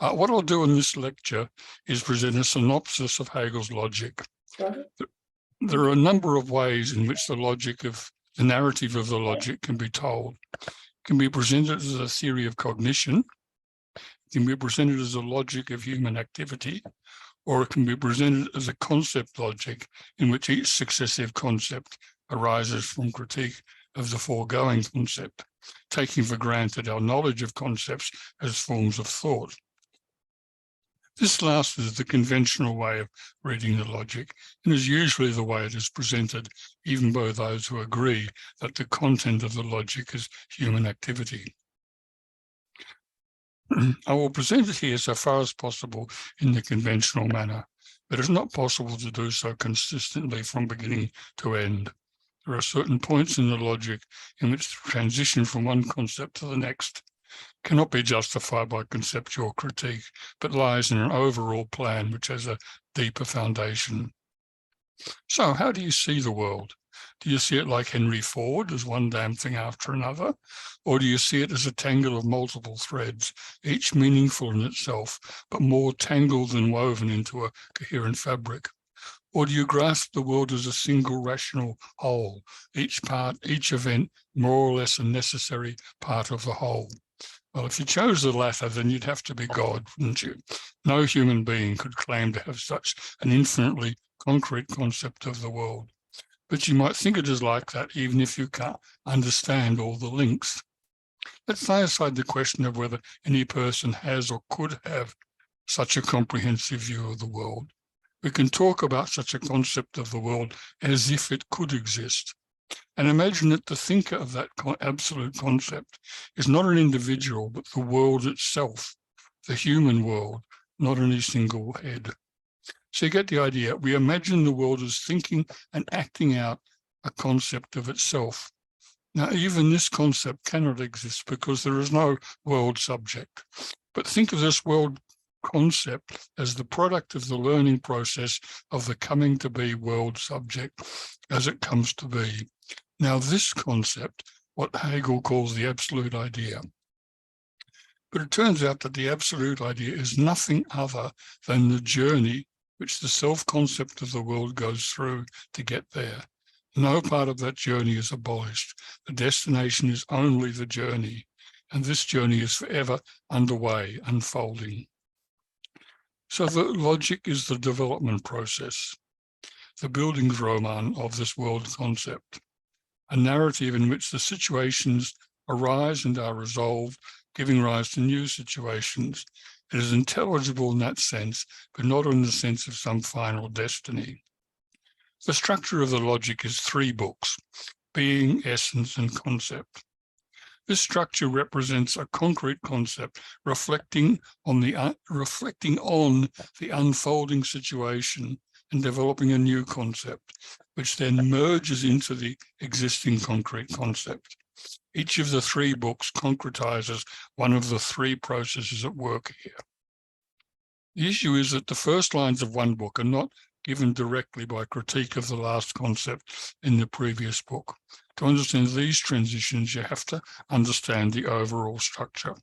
What I'll do in this lecture is present a synopsis of Hegel's logic. There are a number of ways in which the narrative of the logic can be told. It can be presented as a theory of cognition, it can be presented as a logic of human activity, or it can be presented as a concept logic in which each successive concept arises from critique of the foregoing concept, taking for granted our knowledge of concepts as forms of thought. This last is the conventional way of reading the logic, and is usually the way it is presented, even by those who agree that the content of the logic is human activity. I will present it here so far as possible in the conventional manner, but it's not possible to do so consistently from beginning to end. There are certain points in the logic in which the transition from one concept to the next cannot be justified by conceptual critique, but lies in an overall plan which has a deeper foundation. So how do you see the world? Do you see it like Henry Ford, as one damn thing after another? Or do you see it as a tangle of multiple threads, each meaningful in itself, but more tangled than woven into a coherent fabric? Or do you grasp the world as a single rational whole, each part, each event, more or less a necessary part of the whole? Well, if you chose the latter, then you'd have to be God, wouldn't you? No human being could claim to have such an infinitely concrete concept of the world. But you might think it is like that, even if you can't understand all the links. Let's lay aside the question of whether any person has or could have such a comprehensive view of the world. We can talk about such a concept of the world as if it could exist. And imagine that the thinker of that absolute concept is not an individual, but the world itself, the human world, not any single head. So you get the idea. We imagine the world as thinking and acting out a concept of itself. Now, even this concept cannot exist because there is no world subject. But think of this world concept as the product of the learning process of the coming to be world subject as it comes to be. Now, this concept, what Hegel calls the absolute idea. But it turns out that the absolute idea is nothing other than the journey which the self-concept of the world goes through to get there. No part of that journey is abolished. The destination is only the journey, and this journey is forever underway, unfolding. So the logic is the development process, the Bildungsroman of this world concept, a narrative in which the situations arise and are resolved, giving rise to new situations. It is intelligible in that sense, but not in the sense of some final destiny. The structure of the logic is 3 books: Being, Essence, and Concept. This structure represents a concrete concept reflecting on the unfolding situation and developing a new concept, which then merges into the existing concrete concept. Each of the 3 books concretizes one of the 3 processes at work here. The issue is that the first lines of one book are not given directly by critique of the last concept in the previous book. To understand these transitions, you have to understand the overall structure.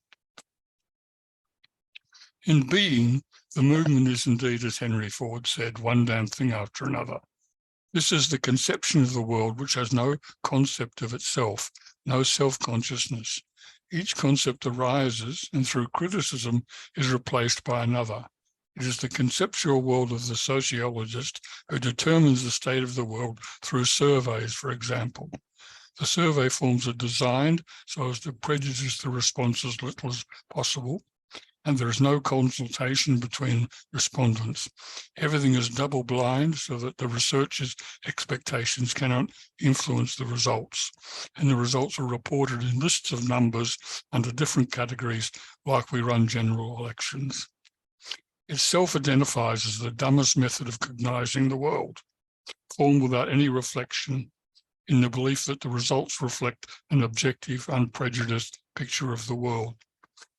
In Being, the movement is indeed, as Henry Ford said, one damn thing after another. This is the conception of the world which has no concept of itself, no self-consciousness. Each concept arises and through criticism is replaced by another. It is the conceptual world of the sociologist who determines the state of the world through surveys, for example. The survey forms are designed so as to prejudice the response as little as possible, and there is no consultation between respondents. Everything is double-blind so that the researcher's expectations cannot influence the results, and the results are reported in lists of numbers under different categories like we run general elections. It self-identifies as the dumbest method of cognizing the world, formed without any reflection, in the belief that the results reflect an objective, unprejudiced picture of the world.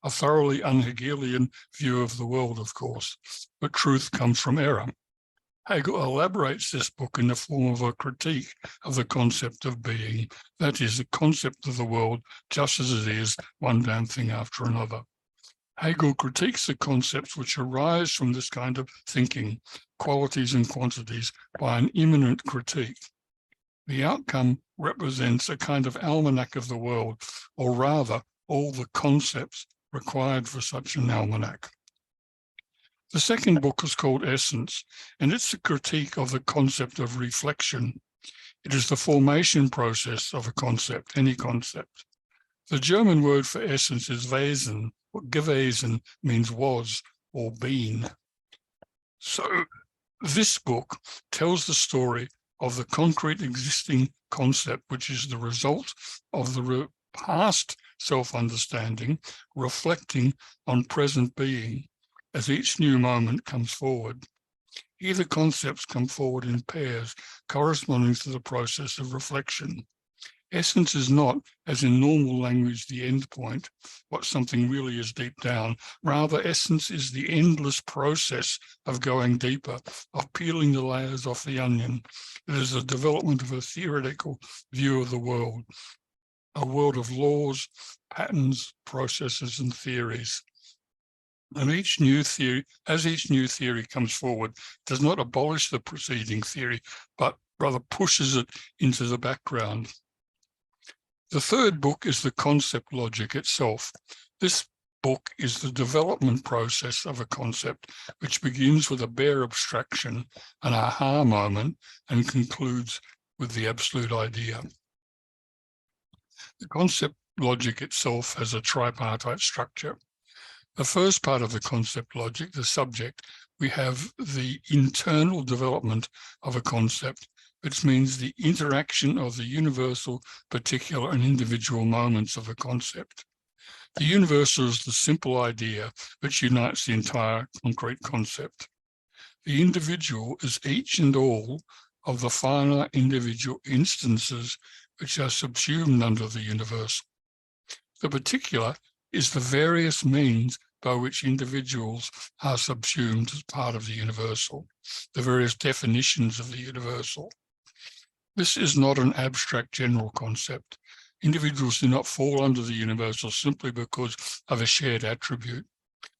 A thoroughly un-Hegelian view of the world, of course, but truth comes from error. Hegel elaborates this book in the form of a critique of the concept of being, that is, the concept of the world just as it is, one damn thing after another. Hegel critiques the concepts which arise from this kind of thinking, qualities and quantities, by an immanent critique. The outcome represents a kind of almanac of the world, or rather, all the concepts required for such an almanac. The second book is called Essence, and it's a critique of the concept of reflection. It is the formation process of a concept, any concept. The German word for essence is Wesen, what gewesen means was or been. So this book tells the story of the concrete existing concept, which is the result of the past self-understanding reflecting on present being as each new moment comes forward. Here the concepts come forward in pairs corresponding to the process of reflection. Essence is not, as in normal language, the end point, what something really is deep down. Rather, essence is the endless process of going deeper, of peeling the layers off the onion. It is the development of a theoretical view of the world, a world of laws, patterns, processes, and theories. And each new theory, as each new theory comes forward, does not abolish the preceding theory, but rather pushes it into the background. The third book is the concept logic itself. This book is the development process of a concept, which begins with a bare abstraction, an aha moment, and concludes with the absolute idea. The concept logic itself has a tripartite structure. The first part of the concept logic, the subject, we have the internal development of a concept, which means the interaction of the universal, particular, and individual moments of a concept. The universal is the simple idea which unites the entire concrete concept. The individual is each and all of the finite individual instances which are subsumed under the universal. The particular is the various means by which individuals are subsumed as part of the universal, the various definitions of the universal. This is not an abstract general concept. Individuals do not fall under the universal simply because of a shared attribute.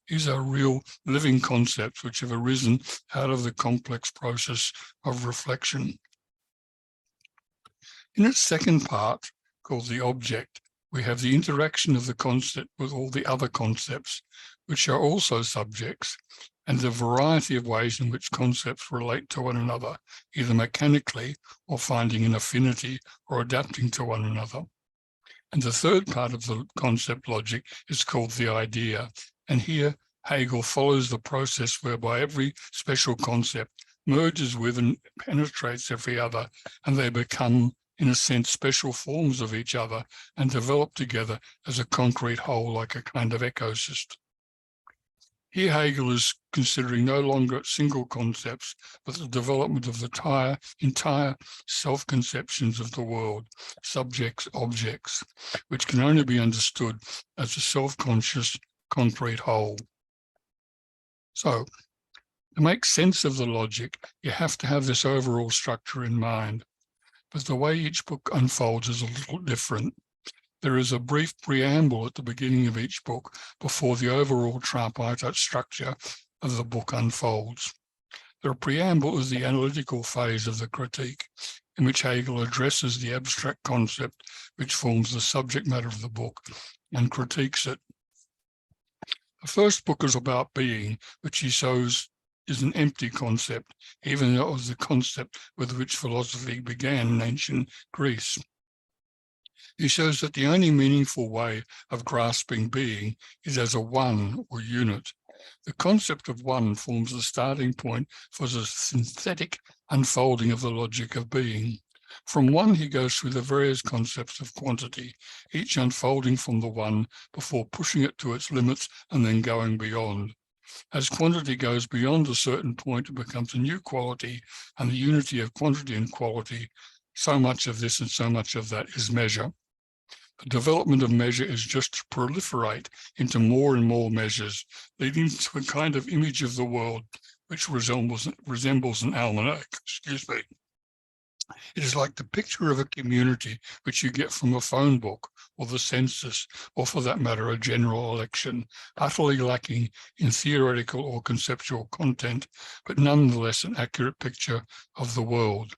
These are real living concepts which have arisen out of the complex process of reflection. In its second part, called the object, we have the interaction of the concept with all the other concepts, which are also subjects, and the variety of ways in which concepts relate to one another, either mechanically or finding an affinity or adapting to one another. And the third part of the concept logic is called the idea. And here Hegel follows the process whereby every special concept merges with and penetrates every other, and they become, in a sense, special forms of each other and develop together as a concrete whole, like a kind of ecosystem. Here Hegel is considering no longer single concepts, but the development of the entire self-conceptions of the world, subjects, objects, which can only be understood as a self-conscious concrete whole. So, to make sense of the logic, you have to have this overall structure in mind. But the way each book unfolds is a little different. There is a brief preamble at the beginning of each book before the overall tripartite structure of the book unfolds. The preamble is the analytical phase of the critique, in which Hegel addresses the abstract concept which forms the subject matter of the book and critiques it. The first book is about being, which he shows is an empty concept, even though it was the concept with which philosophy began in ancient Greece. He shows that the only meaningful way of grasping being is as a one or unit. The concept of one forms the starting point for the synthetic unfolding of the logic of being. From one, he goes through the various concepts of quantity, each unfolding from the one before pushing it to its limits and then going beyond. As quantity goes beyond a certain point, it becomes a new quality, and the unity of quantity and quality, so much of this and so much of that is measure. The development of measure is just to proliferate into more and more measures, leading to a kind of image of the world which resembles an almanac. Excuse me. It is like the picture of a community which you get from a phone book or the census, or for that matter, a general election, utterly lacking in theoretical or conceptual content, but nonetheless an accurate picture of the world.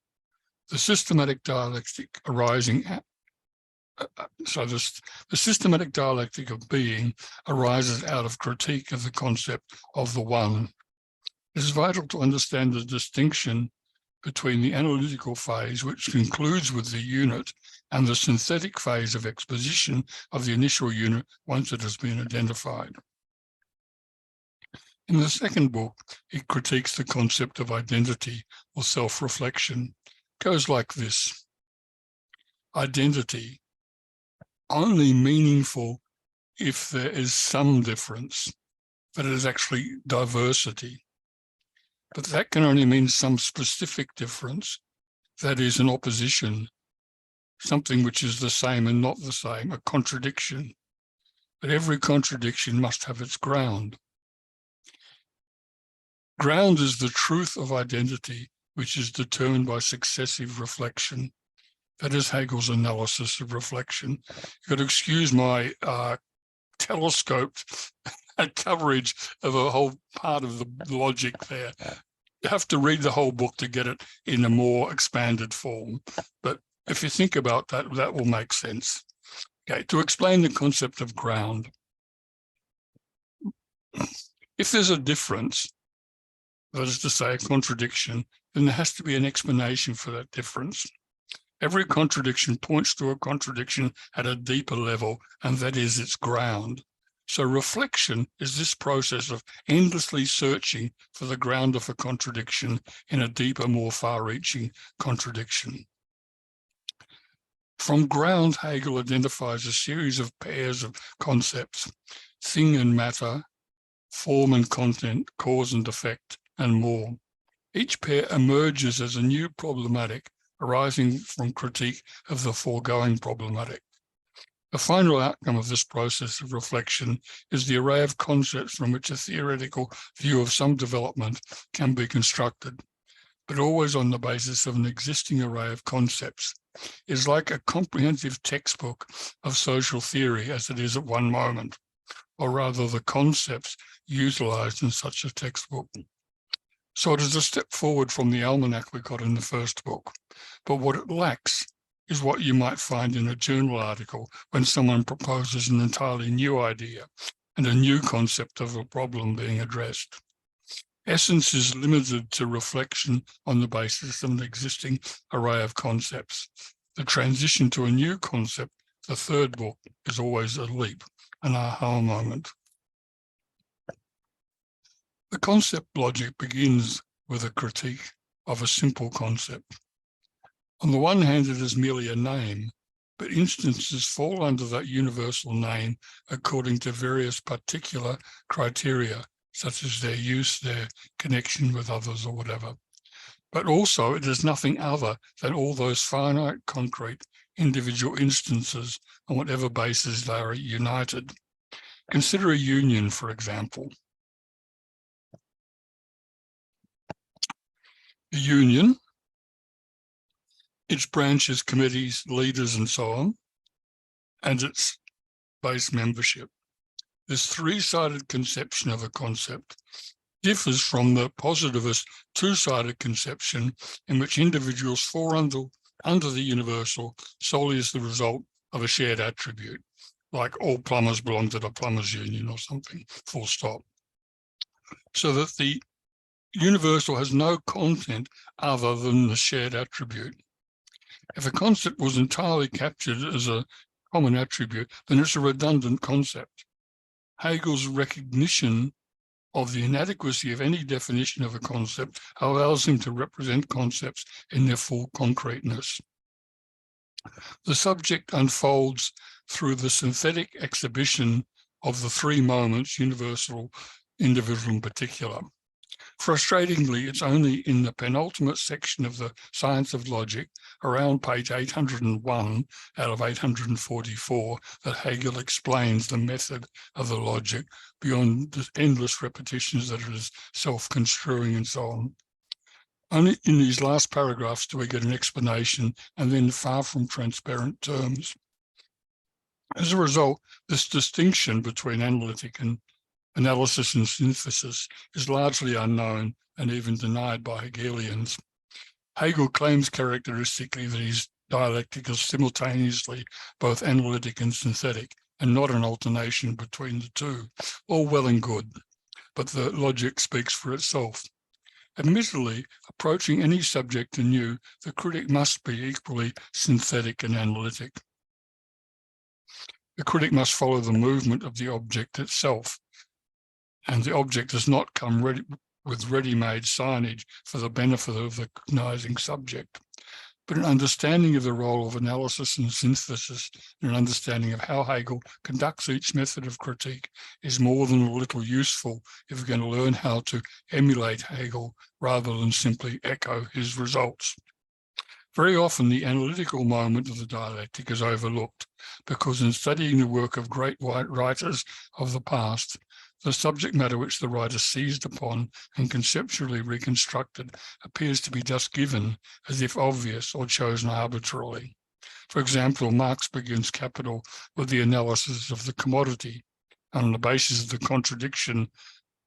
The systematic dialectic arising the systematic dialectic of being arises out of critique of the concept of the one. It is vital to understand the distinction between the analytical phase, which concludes with the unit, and the synthetic phase of exposition of the initial unit once it has been identified. In the second book, it critiques the concept of identity or self-reflection. It goes like this: identity, only meaningful if there is some difference, but it is actually diversity. But that can only mean some specific difference, that is an opposition, something which is the same and not the same, a contradiction. But every contradiction must have its ground. Ground is the truth of identity, which is determined by successive reflection. That is Hegel's analysis of reflection. You've got to excuse my telescoped coverage of a whole part of the logic there. You have to read the whole book to get it in a more expanded form. But if you think about that, that will make sense. Okay, to explain the concept of ground. If there's a difference, that is to say a contradiction, then there has to be an explanation for that difference. Every contradiction points to a contradiction at a deeper level, and that is its ground. So reflection is this process of endlessly searching for the ground of a contradiction in a deeper, more far-reaching contradiction. From ground, Hegel identifies a series of pairs of concepts: thing and matter, form and content, cause and effect, and more. Each pair emerges as a new problematic arising from critique of the foregoing problematic. The final outcome of this process of reflection is the array of concepts from which a theoretical view of some development can be constructed, but always on the basis of an existing array of concepts. It is like a comprehensive textbook of social theory as it is at one moment, or rather the concepts utilized in such a textbook. So it is a step forward from the almanac we got in the first book, but what it lacks is what you might find in a journal article when someone proposes an entirely new idea and a new concept of a problem being addressed. Essence is limited to reflection on the basis of an existing array of concepts. The transition to a new concept, the third book, is always a leap, an aha moment. The concept logic begins with a critique of a simple concept. On the one hand, it is merely a name, but instances fall under that universal name according to various particular criteria, such as their use, their connection with others, or whatever. But also, it is nothing other than all those finite, concrete, individual instances on whatever basis they are united. Consider a union, for example. The union, its branches, committees, leaders, and so on, and its base membership. This three-sided conception of a concept differs from the positivist two-sided conception in which individuals fall under the universal solely as the result of a shared attribute, like all plumbers belong to the plumbers union or something, full stop. So that the universal has no content other than the shared attribute. If a concept was entirely captured as a common attribute, then it's a redundant concept. Hegel's recognition of the inadequacy of any definition of a concept allows him to represent concepts in their full concreteness. The subject unfolds through the synthetic exhibition of the three moments, universal, individual, and particular. Frustratingly, it's only in the penultimate section of the Science of Logic, around page 801 out of 844, that Hegel explains the method of the logic beyond the endless repetitions that it is self-construing and so on. Only in these last paragraphs do we get an explanation, and then far from transparent terms. As a result, this distinction between analytic and analysis and synthesis is largely unknown and even denied by Hegelians. Hegel claims characteristically that his dialectic is simultaneously both analytic and synthetic, and not an alternation between the two. All well and good, but the logic speaks for itself. Admittedly, approaching any subject anew, the critic must be equally synthetic and analytic. The critic must follow the movement of the object itself, and the object does not come with ready-made signage for the benefit of the cognizing subject. But an understanding of the role of analysis and synthesis, and an understanding of how Hegel conducts each method of critique is more than a little useful if we're going to learn how to emulate Hegel rather than simply echo his results. Very often the analytical moment of the dialectic is overlooked because in studying the work of great writers of the past, the subject matter which the writer seized upon and conceptually reconstructed appears to be just given as if obvious or chosen arbitrarily. For example, Marx begins Capital with the analysis of the commodity, and on the basis of the contradiction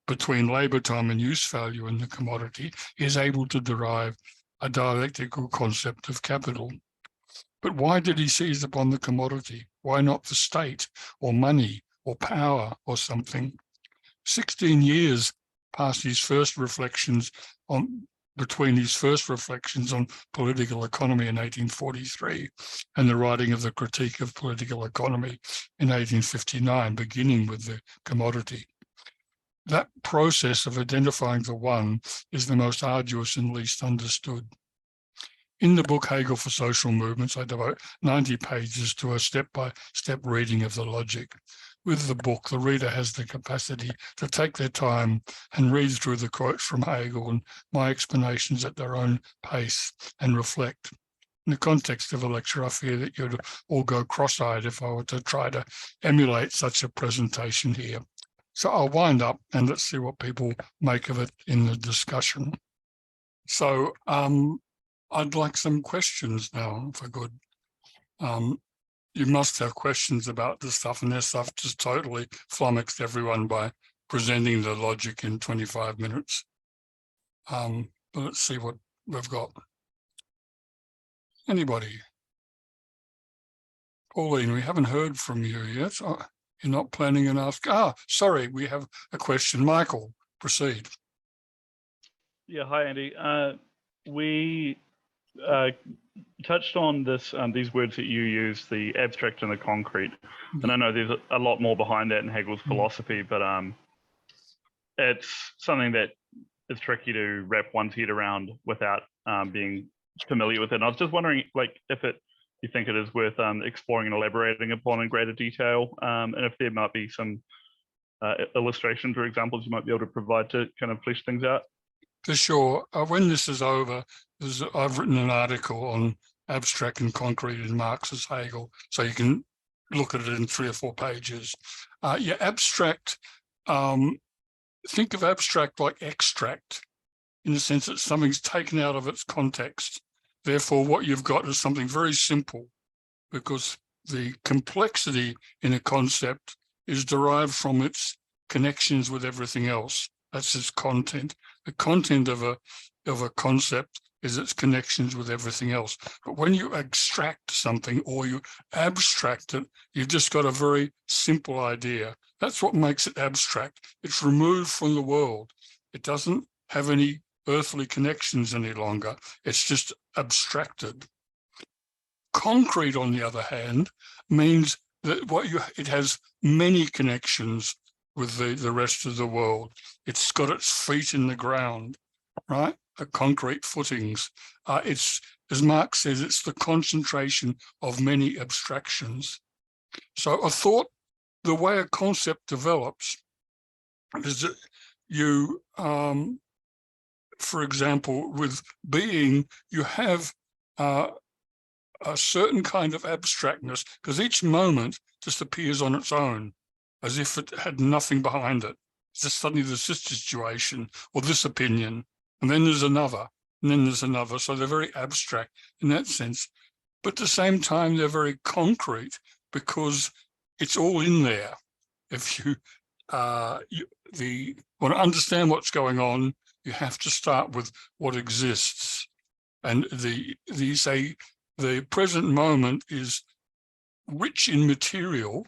between labour time and use value in the commodity, he is able to derive a dialectical concept of capital. But why did he seize upon the commodity? Why not the state or money or power or something? 16 years past his first reflections between his first reflections on political economy in 1843 and the writing of the Critique of Political Economy in 1859, beginning with the commodity. That process of identifying the one is the most arduous and least understood. In the book Hegel for Social Movements, I devote 90 pages to a step-by-step reading of the logic. With the book, the reader has the capacity to take their time and read through the quotes from Hegel and my explanations at their own pace and reflect. In the context of a lecture, I fear that you'd all go cross-eyed if I were to try to emulate such a presentation here. So I'll wind up and let's see what people make of it in the discussion. So I'd like some questions now, if I could. You must have questions about this stuff, and this stuff just totally flummoxed everyone by presenting the logic in 25 minutes. But let's see what we've got. Anybody? Pauline, we haven't heard from you yet. Oh, you're not planning on asking? Sorry, we have a question. Michael, proceed. Yeah, hi, Andy. We touched on this these words that you use, the abstract and the concrete, and I know there's a lot more behind that in Hegel's philosophy, but it's something that is tricky to wrap one's head around without being familiar with it. And I was just wondering, like, if you think it is worth exploring and elaborating upon in greater detail, and if there might be some illustrations or examples you might be able to provide to kind of flesh things out. For sure. When this is over, I've written an article on abstract and concrete in Marx's Hegel, so you can look at it in 3 or 4 pages. Yeah, abstract, think of abstract like extract, in the sense that something's taken out of its context. Therefore, what you've got is something very simple, because the complexity in a concept is derived from its connections with everything else. That's its content. The content of a concept is its connections with everything else. But when you extract something or you abstract it, you've just got a very simple idea. That's what makes it abstract. It's removed from the world. It doesn't have any earthly connections any longer. It's just abstracted. Concrete, on the other hand, means that it has many connections with the rest of the world. It's got its feet in the ground, right? Concrete footings. It's, as Marx says, it's the concentration of many abstractions. So I thought the way a concept develops is that you, for example, with being, you have a certain kind of abstractness, because each moment just appears on its own, as if it had nothing behind it. Just suddenly there's this situation or this opinion, and then there's another, and then there's another. So they're very abstract in that sense. But at the same time, they're very concrete, because it's all in there. If you, want to understand what's going on, you have to start with what exists. And the present moment is rich in material,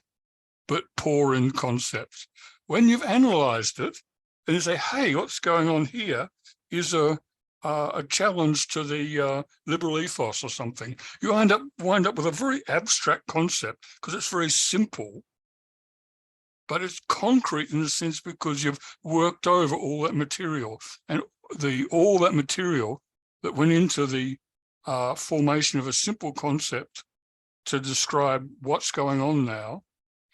but poor in concepts. When you've analyzed it, and you say, hey, what's going on here is a challenge to the liberal ethos or something, you wind up with a very abstract concept because it's very simple, but it's concrete in a sense because you've worked over all that material, and all that material that went into the formation of a simple concept to describe what's going on now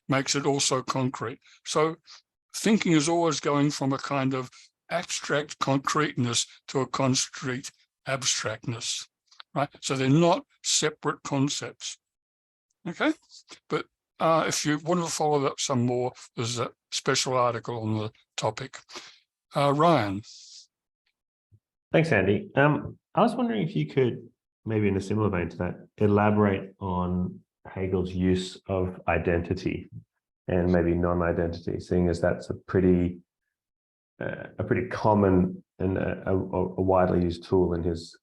makes it also concrete. So thinking is always going from a kind of abstract concreteness to a concrete abstractness, right? So they're not separate concepts, okay? But if you want to follow up some more, there's a special article on the topic. Ryan. Thanks, Andy. I was wondering if you could, maybe in a similar vein to that, elaborate on Hegel's use of identity and maybe non-identity, seeing as that's a pretty common and a widely used tool in his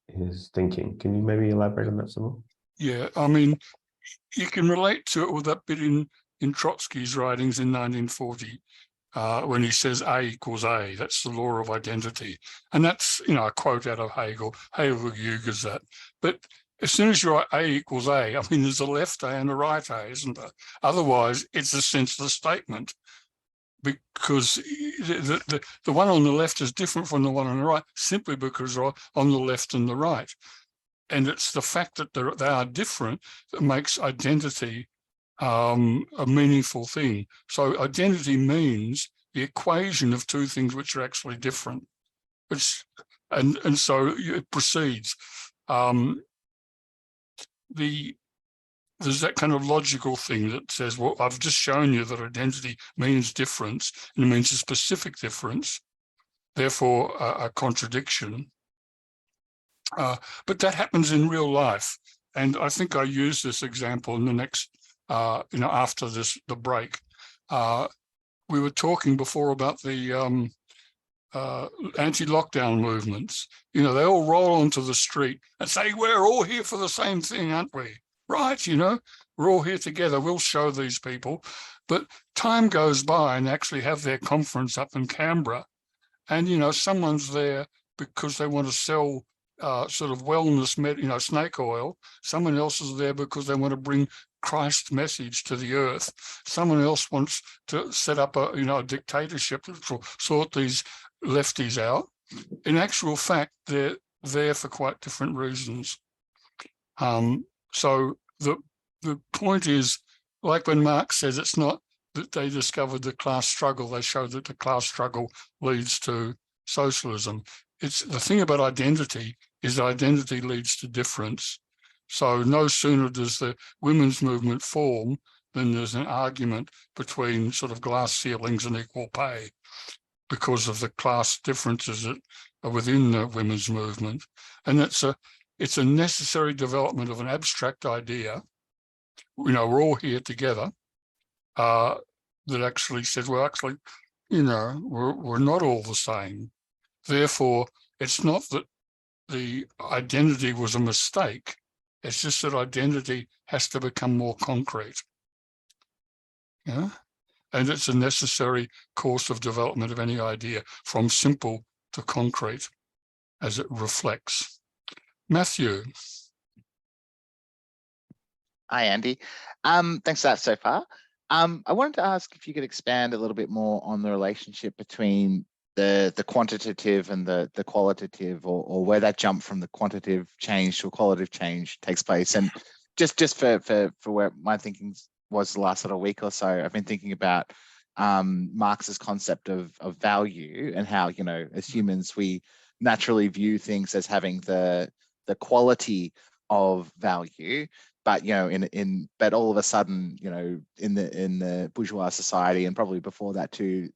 thinking. Can you maybe elaborate on that some more? Yeah, I mean, you can relate to it with that bit in Trotsky's writings in 1940, when he says A equals A. That's the law of identity. And that's, a quote out of Hegel. Hegel uses that. But as soon as you write A equals A, I mean, there's a left A and a right A, isn't there? Otherwise, it's a senseless statement, because the one on the left is different from the one on the right simply because they're on the left and the right. And it's the fact that they are different that makes identity a meaningful thing. So identity means the equation of two things which are actually different. And so it proceeds. There's that kind of logical thing that says, well, I've just shown you that identity means difference, and it means a specific difference, therefore a contradiction. But that happens in real life. And I think I use this example in the next, after the break. We were talking before about the anti-lockdown movements. They all roll onto the street and say, we're all here for the same thing, aren't we? Right, we're all here together. We'll show these people. But time goes by and actually have their conference up in Canberra. And, someone's there because they want to sell sort of wellness, snake oil. Someone else is there because they want to bring Christ's message to the earth. Someone else wants to set up a dictatorship that will sort these lefties out. In actual fact, they're there for quite different reasons. So the point is, like when Marx says, it's not that they discovered the class struggle, they showed that the class struggle leads to socialism. It's the thing about identity is identity leads to difference. So no sooner does the women's movement form than there's an argument between sort of glass ceilings and equal pay because of the class differences that are within the women's movement. And it's a necessary development of an abstract idea. We're all here together, that actually says, well, actually, we're not all the same. Therefore, it's not that the identity was a mistake. It's just that identity has to become more concrete. Yeah. And it's a necessary course of development of any idea, from simple to concrete as it reflects. Matthew. Hi, Andy. Thanks for that so far. I wanted to ask if you could expand a little bit more on the relationship between the quantitative and the qualitative, or where that jump from the quantitative change to a qualitative change takes place. And just for where my thinking was the last sort of week or so, I've been thinking about Marx's concept of value, and how, as humans, we naturally view things as having the quality of value, but but all of a sudden, in the bourgeois society, and probably before that too,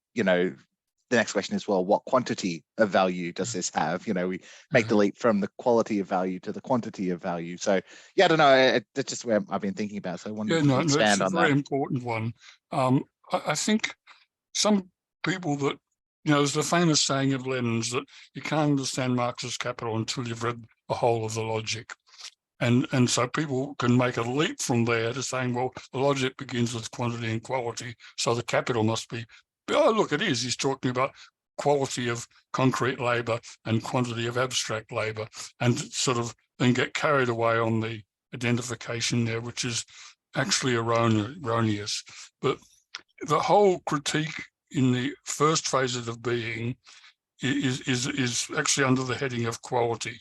the next question is, well, what quantity of value does this have? You know, we make the leap from the quality of value to the quantity of value. So yeah, I don't know. That's just where I've been thinking about. So I wanted to it's expand a on very that. important one. I think some people that, there's the famous saying of Lenin's that you can't understand Marx's Capital until you've read the whole of the logic. And so people can make a leap from there to saying, well, the logic begins with quantity and quality, so the capital must be, oh, look, it is. He's talking about quality of concrete labor and quantity of abstract labor, and sort of then get carried away on the identification there, which is actually erroneous. But the whole critique in the first phases of being is actually under the heading of quality.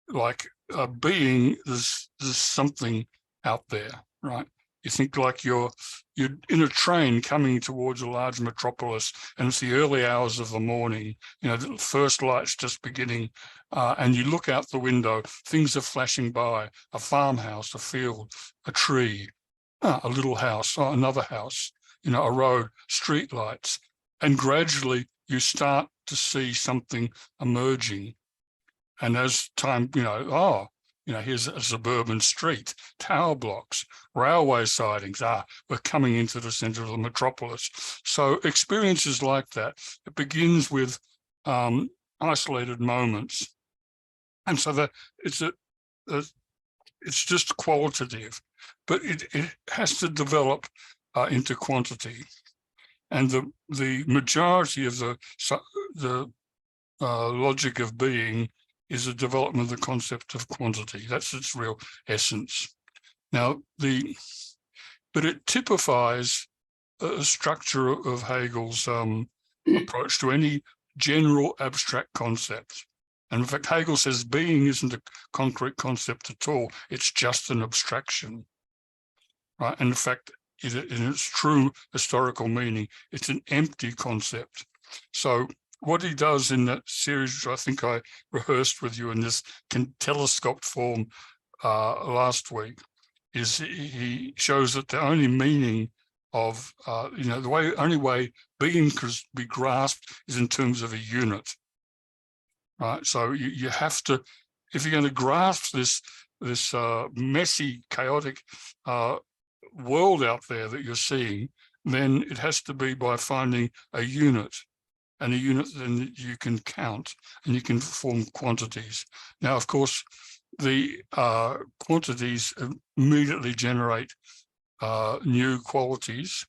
Like being, there's something out there, right? You think like you're in a train coming towards a large metropolis, and it's the early hours of the morning, the first light's just beginning, and you look out the window, things are flashing by, a farmhouse, a field, a tree, a little house, another house, a road, street lights, and gradually you start to see something emerging. And as time, here's a suburban street, tower blocks, railway sidings. We're coming into the center of the metropolis. So experiences like that, it begins with isolated moments. And so that it's just qualitative, but it has to develop into quantity. And the majority of the logic of being is a development of the concept of quantity. That's its real essence. Now, but it typifies a structure of Hegel's approach to any general abstract concept. And in fact, Hegel says being isn't a concrete concept at all. It's just an abstraction, right? And in fact, in its true historical meaning, it's an empty concept. So what he does in that series, which I think I rehearsed with you in this telescoped form last week, is he shows that the only meaning of, only way being can be grasped is in terms of a unit, right? So you have to, if you're going to grasp this messy, chaotic world out there that you're seeing, then it has to be by finding a unit. And a unit then you can count and you can form quantities. Now, of course, the quantities immediately generate new qualities.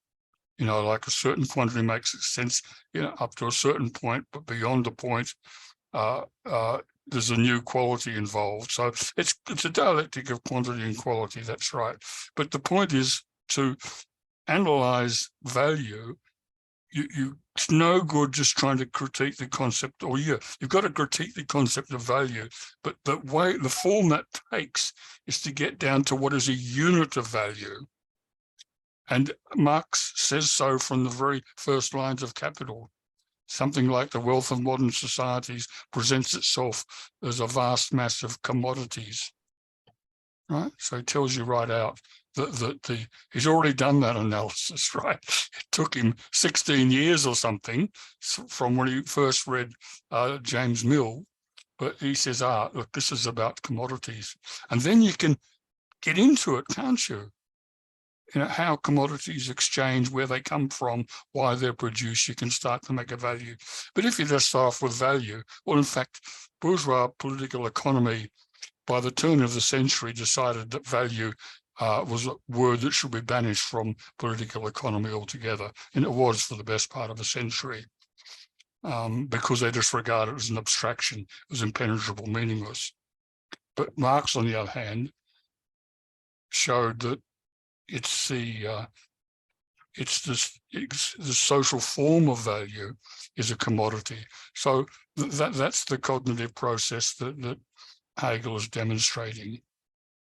Like a certain quantity makes sense, up to a certain point, but beyond the point, there's a new quality involved. So it's a dialectic of quantity and quality. That's right. But the point is to analyze value. It's no good just trying to critique the concept, you've got to critique the concept of value, but the form that takes is to get down to what is a unit of value. And Marx says so from the very first lines of Capital. Something like the wealth of modern societies presents itself as a vast mass of commodities, right? So he tells you right out that he's already done that analysis, right? It took him 16 years or something from when he first read James Mill, but he says, look, this is about commodities. And then you can get into it, can't you? How commodities exchange, where they come from, why they're produced, you can start to make a value. But if you just start off with value, well, in fact, bourgeois political economy, by the turn of the century, decided that value was a word that should be banished from political economy altogether. And it was for the best part of a century, because they just regarded it as an abstraction. It was impenetrable, meaningless. But Marx, on the other hand, showed that it's the social form of value is a commodity. So that's the cognitive process that Hegel is demonstrating.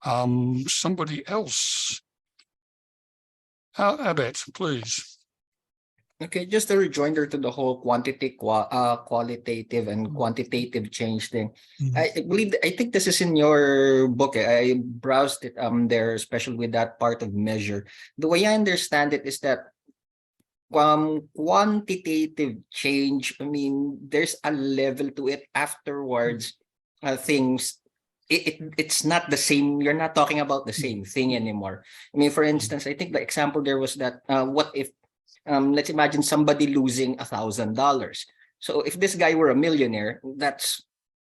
Somebody else. Abet, please. Okay, just a rejoinder to the whole qualitative and quantitative change thing. Mhm. I think this is in your book. I browsed it there, especially with that part of measure. The way I understand it is that quantitative change, I mean, there's a level to it. Afterwards, things, it's not the same. You're not talking about the same thing anymore. I mean, for instance, I think the example there was that what if let's imagine somebody losing $1,000. So if this guy were a millionaire, that's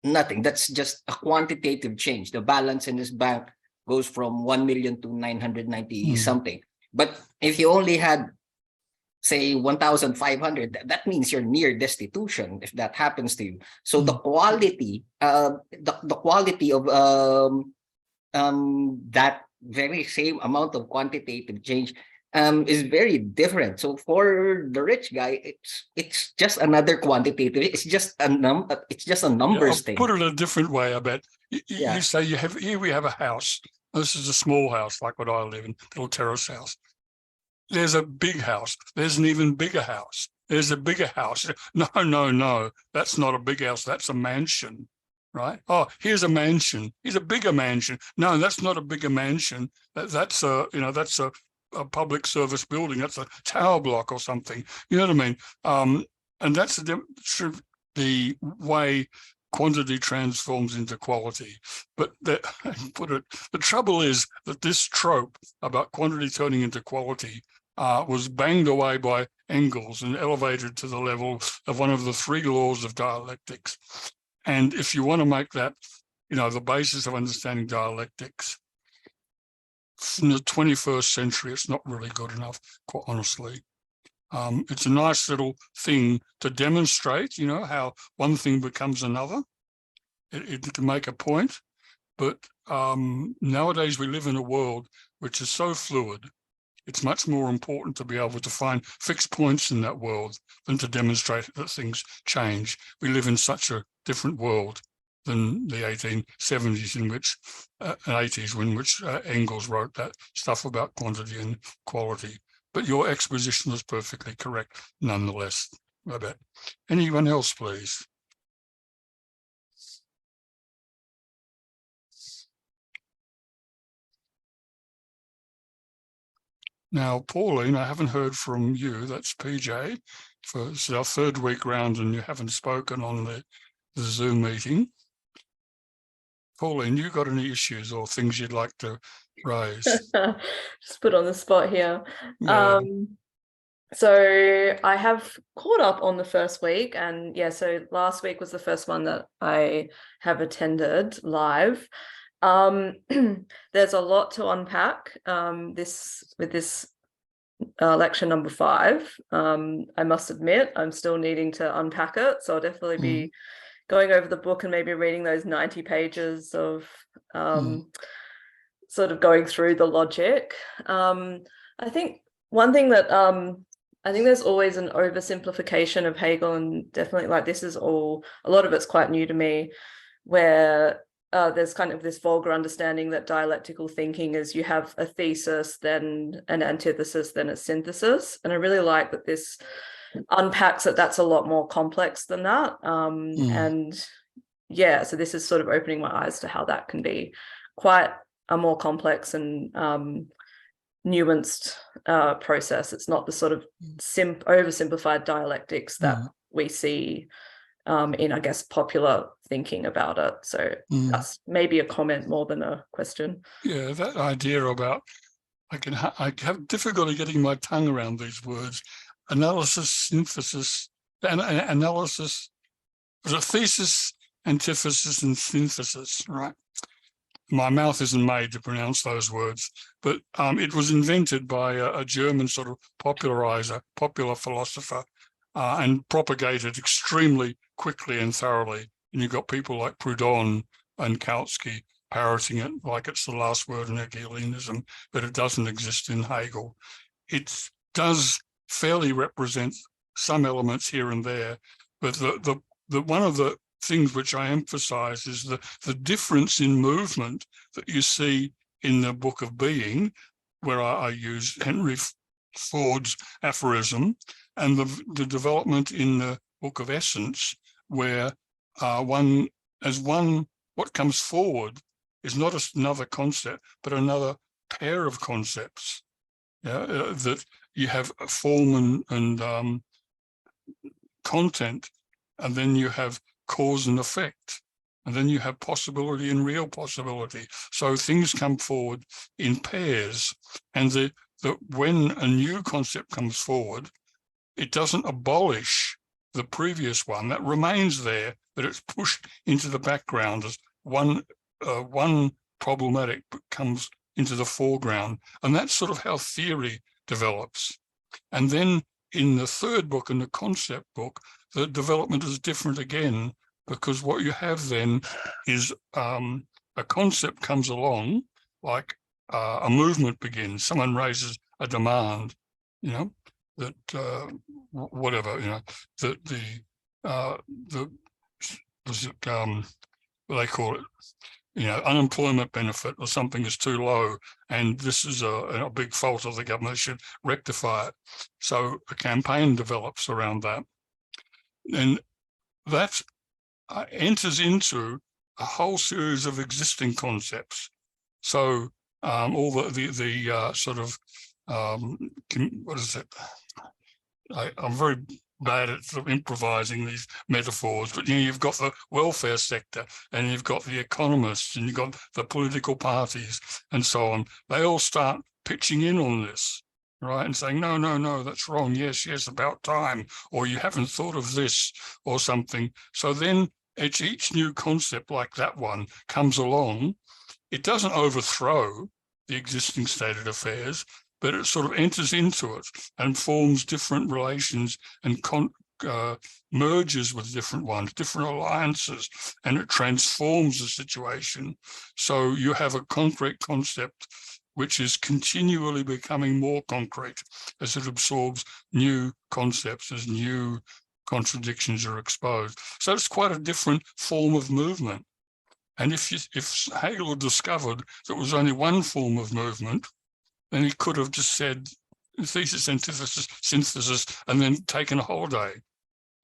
nothing. That's just a quantitative change. The balance in his bank goes from 1 million to 990 something. But if you only had, say, 1,500, that means you're near destitution if that happens to you. So the quality, the quality of that very same amount of quantitative change is very different. So for the rich guy, it's just another quantitative. It's just a it's just a numbers I'll thing. put it a different way. I bet Yeah. you say here we have a house. This is a small house like what I live in, little terrace house. There's a big house. There's an even bigger house. There's a bigger house. No. That's not a big house. That's a mansion, right? Oh, here's a mansion. Here's a bigger mansion. No, that's not a bigger mansion. That's a public service building. That's a tower block or something. You know what I mean? And that's the way quantity transforms into quality. But the trouble is that this trope about quantity turning into quality was banged away by Hegel and elevated to the level of one of the 3 laws of dialectics. And if you want to make that, the basis of understanding dialectics, in the 21st century, it's not really good enough, quite honestly. It's a nice little thing to demonstrate, how one thing becomes another. It can make a point, but nowadays we live in a world which is so fluid. It's much more important to be able to find fixed points in that world than to demonstrate that things change. We live in such a different world than the 1870s and 80s, in which Engels wrote that stuff about quantity and quality. But your exposition was perfectly correct, nonetheless, I bet. Anyone else, please? Now, Pauline, I haven't heard from you. That's PJ. It's our 3rd week round and you haven't spoken on the Zoom meeting. Pauline, you got any issues or things you'd like to raise? Just put on the spot here. Yeah. So I have caught up on the first week, and so last week was the first one that I have attended live. There's a lot to unpack with this lecture number 5. I must admit, I'm still needing to unpack it, so I'll definitely be going over the book and maybe reading those 90 pages of sort of going through the logic. I think one thing that I think there's always an oversimplification of Hegel, and definitely this is a lot of it's quite new to me, where there's kind of this vulgar understanding that dialectical thinking is you have a thesis, then an antithesis, then a synthesis. And I really like that this unpacks that that's a lot more complex than that. And so this is sort of opening my eyes to how that can be quite a more complex and nuanced process. It's not the sort of oversimplified dialectics that we see in, I guess, popular thinking about it. So that's maybe a comment more than a question. Yeah, that idea about I have difficulty getting my tongue around these words. Analysis, synthesis, analysis. There's a thesis, antithesis, and synthesis, right? My mouth isn't made to pronounce those words, but it was invented by a German sort of popular philosopher, and propagated extremely quickly and thoroughly. And you've got people like Proudhon and Kautsky parroting it like it's the last word in Hegelianism, but it doesn't exist in Hegel. It does fairly represent some elements here and there, but the one of the things which I emphasize is the difference in movement that you see in the Book of Being, where I use Henry Ford's aphorism, and the development in the Book of Essence, where what comes forward is not another concept, but another pair of concepts. That you have a form and content, and then you have cause and effect, and then you have possibility and real possibility. So things come forward in pairs, and when a new concept comes forward, it doesn't abolish the previous one. That remains there, but it's pushed into the background as one problematic comes into the foreground. And that's sort of how theory develops. And then in the third book, in the concept book, the development is different again, because what you have then is a concept comes along, like a movement begins. Someone raises a demand, that whatever, what they call it, unemployment benefit or something is too low, and this is a big fault of the government. They should rectify it. So a campaign develops around that, and that enters into a whole series of existing concepts. So all the sort of what is it? I'm very bad at sort of improvising these metaphors, but you've got the welfare sector, and you've got the economists, and you've got the political parties, and so on. They all start pitching in on this, right, and saying, no, that's wrong. Yes, about time, or you haven't thought of this, or something. So then each new concept like that one comes along. It doesn't overthrow the existing state of affairs, but it sort of enters into it and forms different relations and merges with different ones, different alliances, and it transforms the situation. So you have a concrete concept which is continually becoming more concrete as it absorbs new concepts, as new contradictions are exposed. So it's quite a different form of movement. And if Hegel discovered there was only one form of movement, then he could have just said thesis, antithesis, synthesis, and then taken a holiday.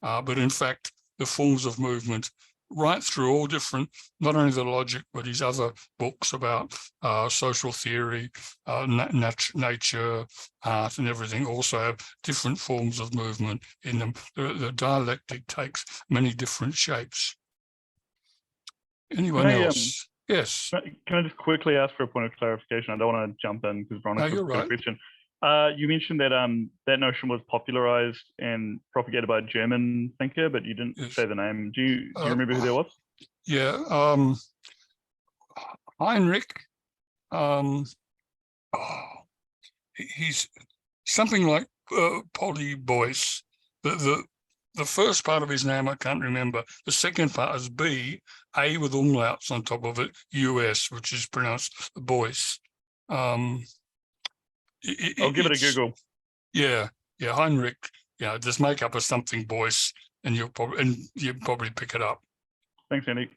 But in fact, the forms of movement, right through all different, not only the logic, but his other books about social theory, nature, art, and everything, also have different forms of movement in them. The dialectic takes many different shapes. Anyone else? Yes. Can I just quickly ask for a point of clarification? I don't want to jump in because Veronica's got a question. You mentioned that that notion was popularized and propagated by a German thinker, but you didn't say the name. Do you remember who that was? Yeah, Heinrich. He's something like Polly Boyce. The first part of his name I can't remember. The second part is B, A with umlauts on top of it, US, which is pronounced Boyce. I'll give it a Google. Yeah, Heinrich. Yeah, just make up a something Boyce, and you'll probably pick it up. Thanks, Andy.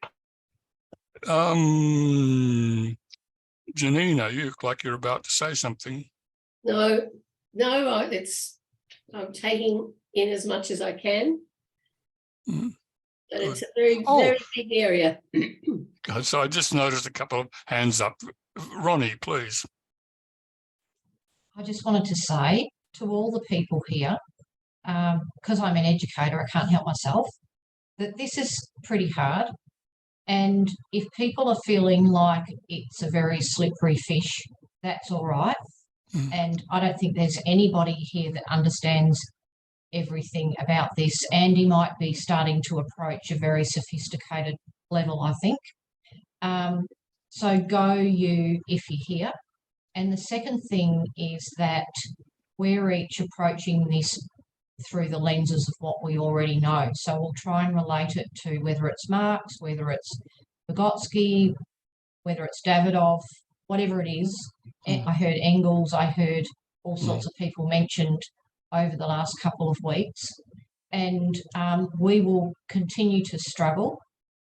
Janina, you look like you're about to say something. No, I'm taking in as much as I can. But it's a very big area. So I just noticed a couple of hands up. Ronnie, please. I just wanted to say to all the people here, because I'm an educator, I can't help myself, that this is pretty hard. And if people are feeling like it's a very slippery fish, that's all right. And I don't think there's anybody here that understands everything about this. Andy might be starting to approach a very sophisticated level, I think. So go you if you're here. And the second thing is that we're each approaching this through the lenses of what we already know. So we'll try and relate it to whether it's Marx, whether it's Vygotsky, whether it's Davidoff, whatever it is. I heard Engels, I heard all sorts of people mentioned over the last couple of weeks. And we will continue to struggle.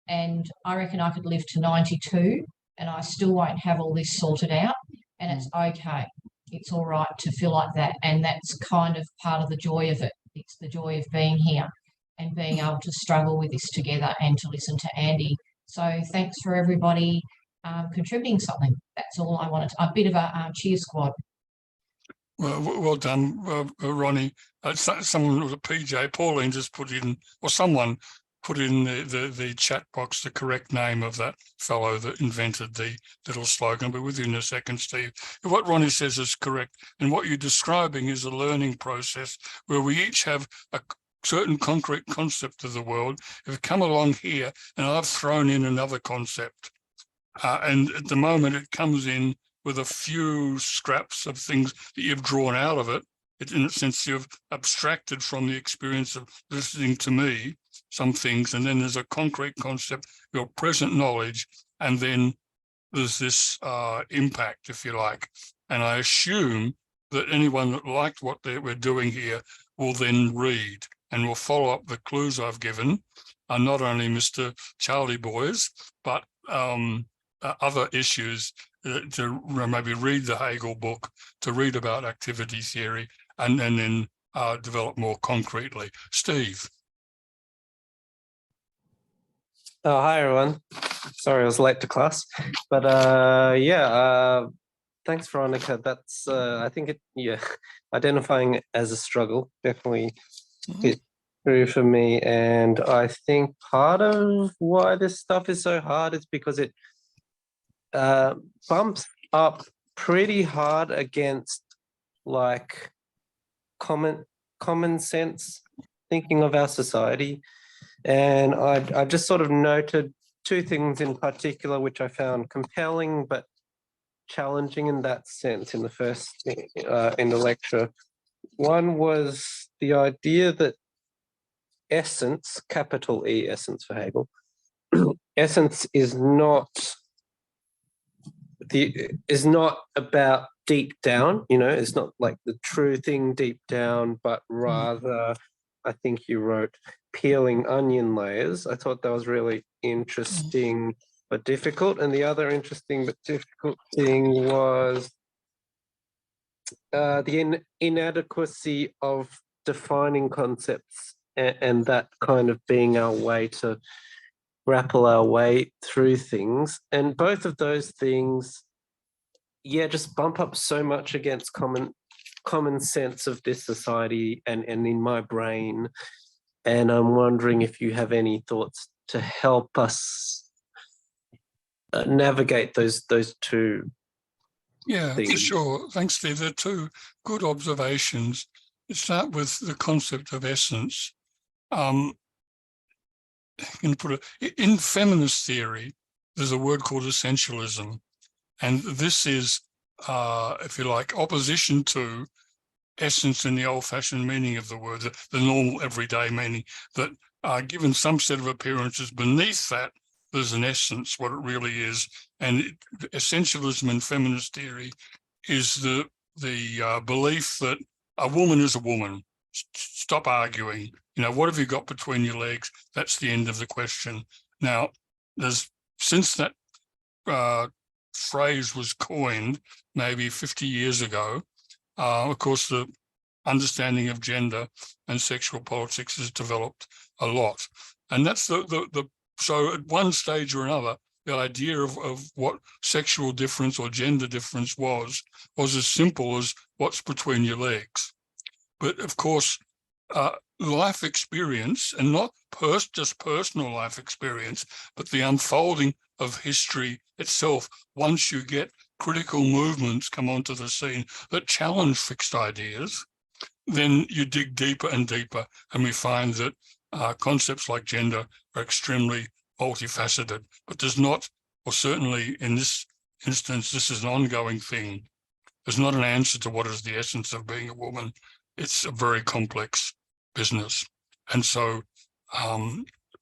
And I reckon I could live to 92 and I still won't have all this sorted out. And it's okay. It's all right to feel like that. And that's kind of part of the joy of it. It's the joy of being here and being able to struggle with this together and to listen to Andy. So thanks for everybody contributing something. That's all I wanted. A bit of a cheer squad. Well done, Ronnie. Someone with a PJ, Pauline just put in, or someone put in the chat box the correct name of that fellow that invented the little slogan, but within a second, Steve. What Ronnie says is correct. And what you're describing is a learning process where we each have a certain concrete concept of the world. If come along here and I've thrown in another concept, and at the moment it comes in with a few scraps of things that you've drawn out of it, in a sense you've abstracted from the experience of listening to me some things, and then there's a concrete concept, your present knowledge, and then there's this impact, if you like. And I assume that anyone that liked what we're doing here will then read and will follow up the clues I've given, not only Mr. Charlie Boys, but other issues, to maybe read the Hegel book, to read about activity theory, and then develop more concretely. Steve. Oh, hi everyone. Sorry I was late to class, but thanks Veronica. That's I think identifying it as a struggle definitely hit through for me, and I think part of why this stuff is so hard is because it bumps up pretty hard against like common sense thinking of our society. And I just sort of noted two things in particular which I found compelling but challenging in that sense in the first in the lecture. One was the idea that essence, capital E, essence for Hegel, essence is not about deep down, it's not like the true thing deep down, but rather, I think you wrote, peeling onion layers. I thought that was really interesting but difficult. And the other interesting but difficult thing was the inadequacy of defining concepts and that kind of being our way to grapple our way through things. And both of those things, just bump up so much against common sense of this society and in my brain. And I'm wondering if you have any thoughts to help us navigate those two Yeah, things. for sure. Thanks, Steve. They're two good observations. Let's start with the concept of essence. In feminist theory, there's a word called essentialism. And this is, if you like, opposition to essence in the old-fashioned meaning of the word, the normal everyday meaning, that given some set of appearances beneath that, there's an essence, what it really is. And essentialism in feminist theory is the belief that a woman is a woman. Stop arguing. What have you got between your legs? That's the end of the question. Now, since that phrase was coined maybe 50 years ago, of course, the understanding of gender and sexual politics has developed a lot. And that's so at one stage or another, the idea of what sexual difference or gender difference was as simple as what's between your legs. But of course, life experience, and not just personal life experience, but the unfolding of history itself, once you get critical movements come onto the scene that challenge fixed ideas, then you dig deeper and deeper, and we find that concepts like gender are extremely multifaceted. But there's not, or certainly in this instance, this is an ongoing thing. There's not an answer to what is the essence of being a woman. It's a very complex business. And so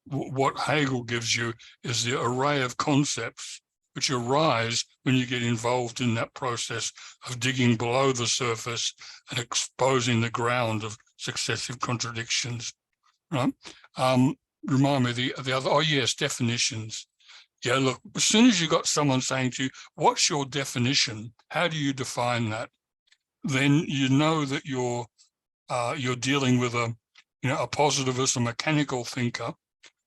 what Hegel gives you is the array of concepts which arise when you get involved in that process of digging below the surface and exposing the ground of successive contradictions, right? Remind me the other, oh yes, definitions. Yeah, look, as soon as you got someone saying to you, what's your definition? How do you define that? Then you know that you're dealing with a positivist, a mechanical thinker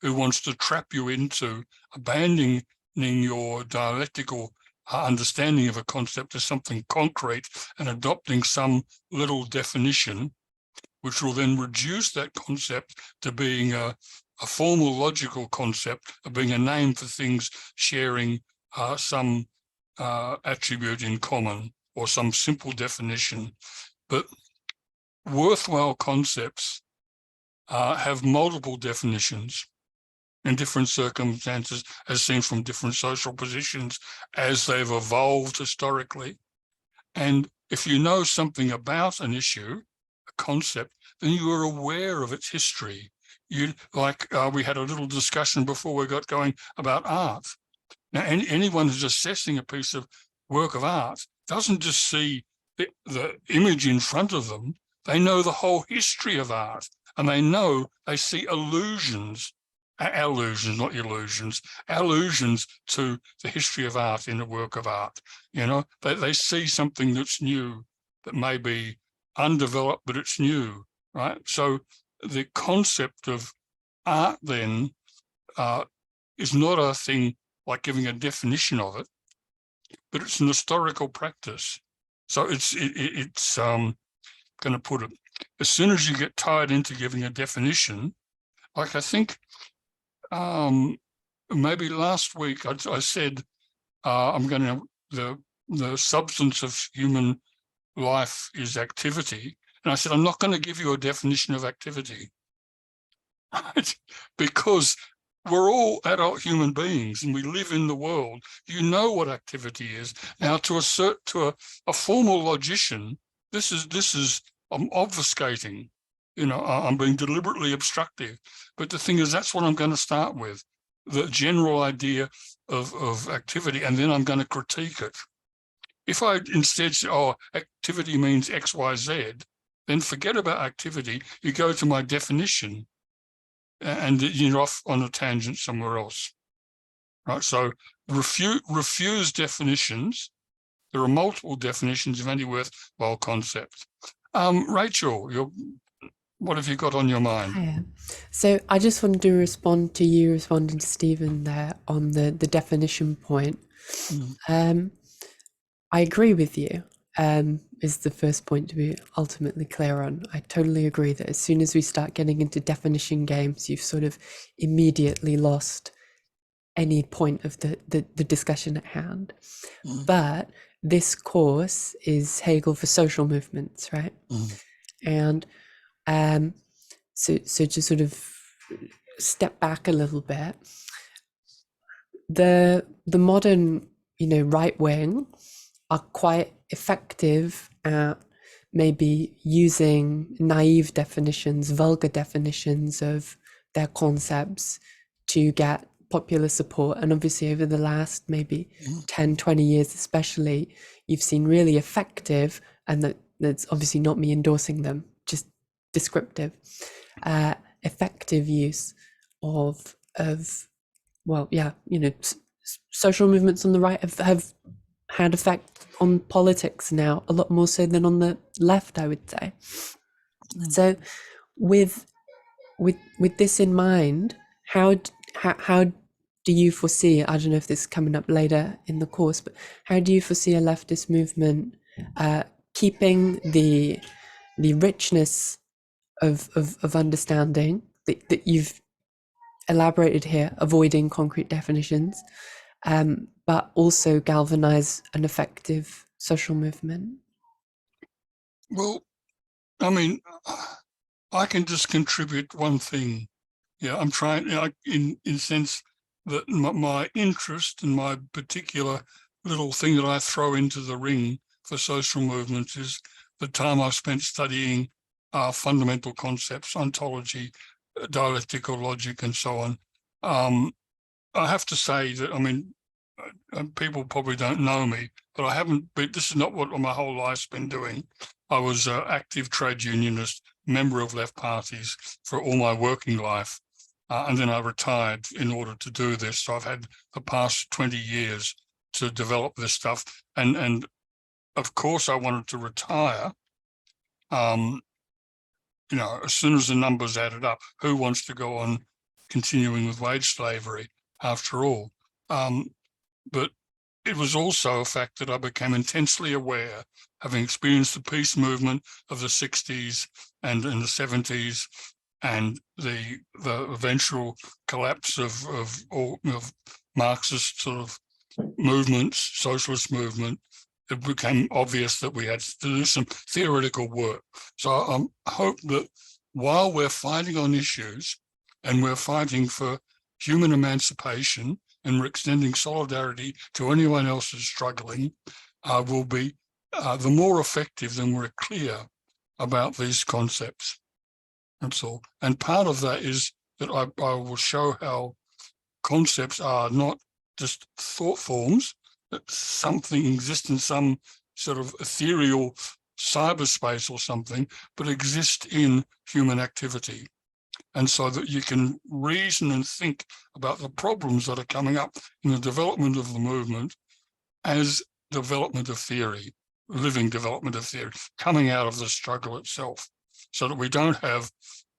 who wants to trap you into abandoning your dialectical understanding of a concept as something concrete and adopting some little definition, which will then reduce that concept to being a formal logical concept, of being a name for things sharing some attribute in common or some simple definition. But worthwhile concepts have multiple definitions in different circumstances, as seen from different social positions, as they've evolved historically. And if you know something about an issue, a concept, then you are aware of its history. You we had a little discussion before we got going about art. Now, anyone who's assessing a piece of work of art doesn't just see the image in front of them. They know the whole history of art, and they see allusions, not illusions, allusions to the history of art in a work of art. You know, they see something that's new, that may be undeveloped, but it's new, right? So the concept of art then is not a thing like giving a definition of it, but it's an historical practice. So it's going to put it, as soon as you get tied into giving a definition, like I think maybe last week I said the substance of human life is activity, and I said I'm not going to give you a definition of activity, because we're all adult human beings and we live in the world. You know what activity is. Now, to a formal logician, this is I'm obfuscating. You know, I'm being deliberately obstructive. But the thing is, that's what I'm going to start with, the general idea of activity, and then I'm going to critique it. If I instead say, oh, activity means X, Y, Z, then forget about activity. You go to my definition, and you're off on a tangent somewhere else, right? So refuse definitions. There are multiple definitions of any worthwhile concept. Rachel, what have you got on your mind? Hiya. So I just wanted to respond to you responding to Stephen there on the definition point. I agree with you, is the first point to be ultimately clear on. I totally agree that as soon as we start getting into definition games, you've sort of immediately lost any point of the discussion at hand. But this course is Hegel for social movements, right? And so to sort of step back a little bit, the modern, right wing are quite effective at maybe using naive definitions, vulgar definitions of their concepts to get popular support. And obviously over the last maybe 10, 20 years especially, you've seen really effective, and that's obviously not me endorsing them, just descriptive, effective use of social movements on the right have had effect on politics now, a lot more so than on the left, I would say. So with this in mind, how do you foresee, I don't know if this is coming up later in the course, but how do you foresee a leftist movement keeping the richness of understanding that you've elaborated here, avoiding concrete definitions, but also galvanize an effective social movement? Well, I mean, I can just contribute one thing. Yeah, I'm trying, in sense that my interest and my particular little thing that I throw into the ring for social movements is the time I've spent studying fundamental concepts, ontology, dialectical logic, and so on. I have to say that, I mean, people probably don't know me, but I haven't been, this is not what my whole life's been doing. I was an active trade unionist, member of left parties for all my working life. And then I retired in order to do this. So I've had the past 20 years to develop this stuff. And of course I wanted to retire. As soon as the numbers added up, who wants to go on continuing with wage slavery after all? But it was also a fact that I became intensely aware, having experienced the peace movement of the 60s and in the 70s, and the eventual collapse of Marxist sort of movements, socialist movement. It became obvious that we had to do some theoretical work. So I hope that while we're fighting on issues and we're fighting for human emancipation and we're extending solidarity to anyone else who's struggling, will be the more effective than we're clear about these concepts. That's all. And part of that is that I will show how concepts are not just thought forms, that something exists in some sort of ethereal cyberspace or something, but exist in human activity. And so that you can reason and think about the problems that are coming up in the development of the movement as development of theory, living development of theory, coming out of the struggle itself, so that we don't have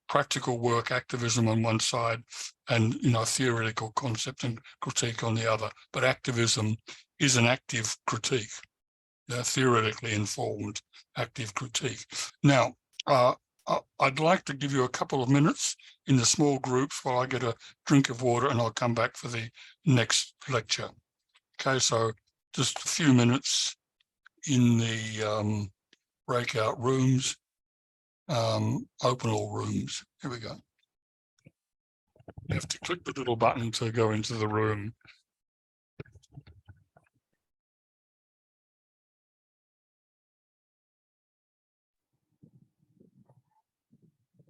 practical work activism on one side and theoretical concept and critique on the other. But activism is an active critique, theoretically informed active critique. Now, I'd like to give you a couple of minutes in the small groups while I get a drink of water, and I'll come back for the next lecture. Okay, so just a few minutes in the breakout rooms, open all rooms. Here we go. You have to click the little button to go into the room.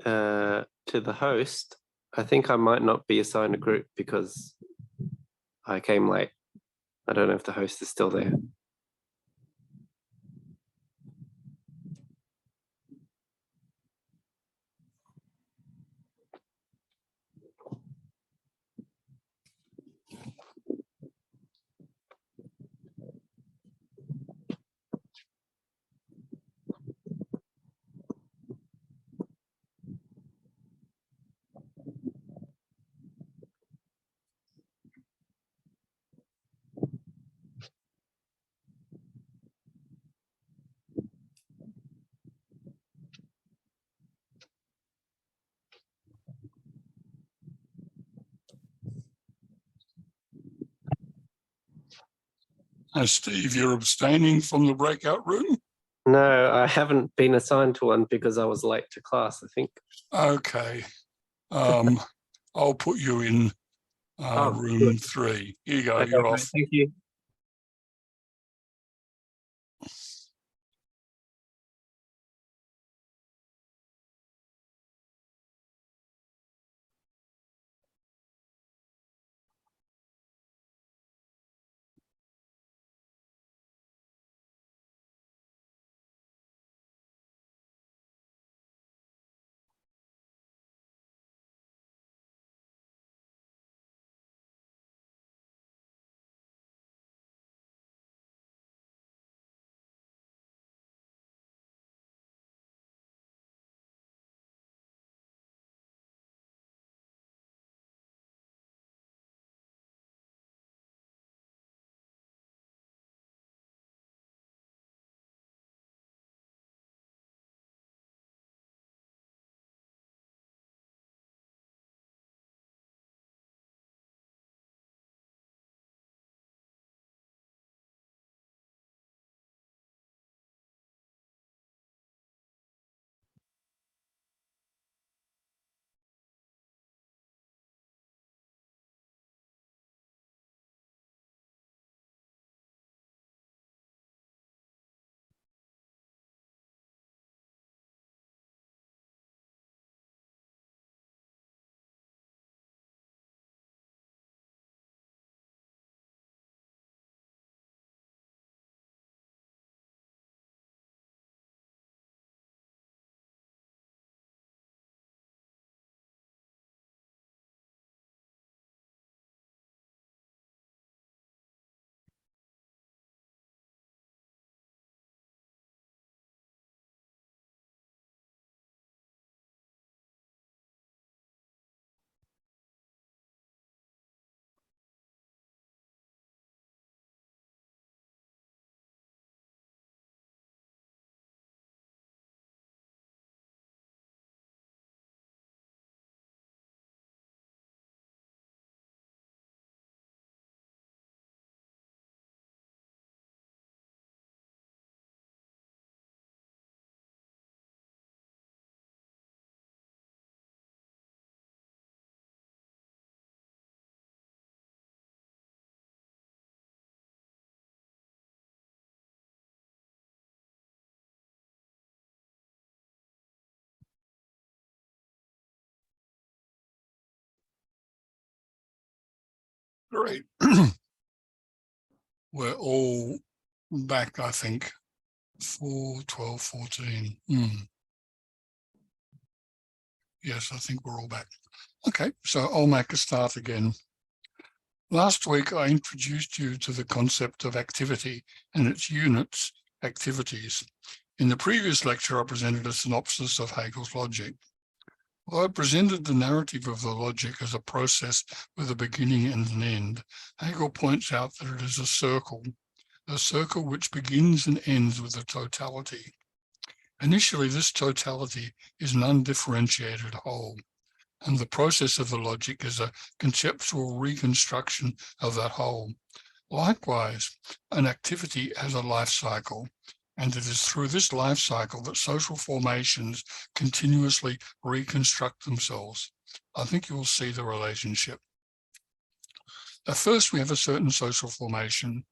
To the host, I think I might not be assigned a group because I came late. I don't know if the host is still there. Steve, you're abstaining from the breakout room? No, I haven't been assigned to one because I was late to class, I think. Okay. I'll put you in room good. 3. Here you go, Okay, you're great. off. Thank you. Great. We're all back, I think. 4, 12, 14. Yes, I think we're all back. Okay, so I'll make a start again. Last week, I introduced you to the concept of activity and its units, activities. In the previous lecture, I presented a synopsis of Hegel's logic. While I presented the narrative of the logic as a process with a beginning and an end, Hegel points out that it is a circle which begins and ends with a totality. Initially, this totality is an undifferentiated whole, and the process of the logic is a conceptual reconstruction of that whole. Likewise, an activity has a life cycle, and it is through this life cycle that social formations continuously reconstruct themselves. I think you will see the relationship. At first, we have a certain social formation,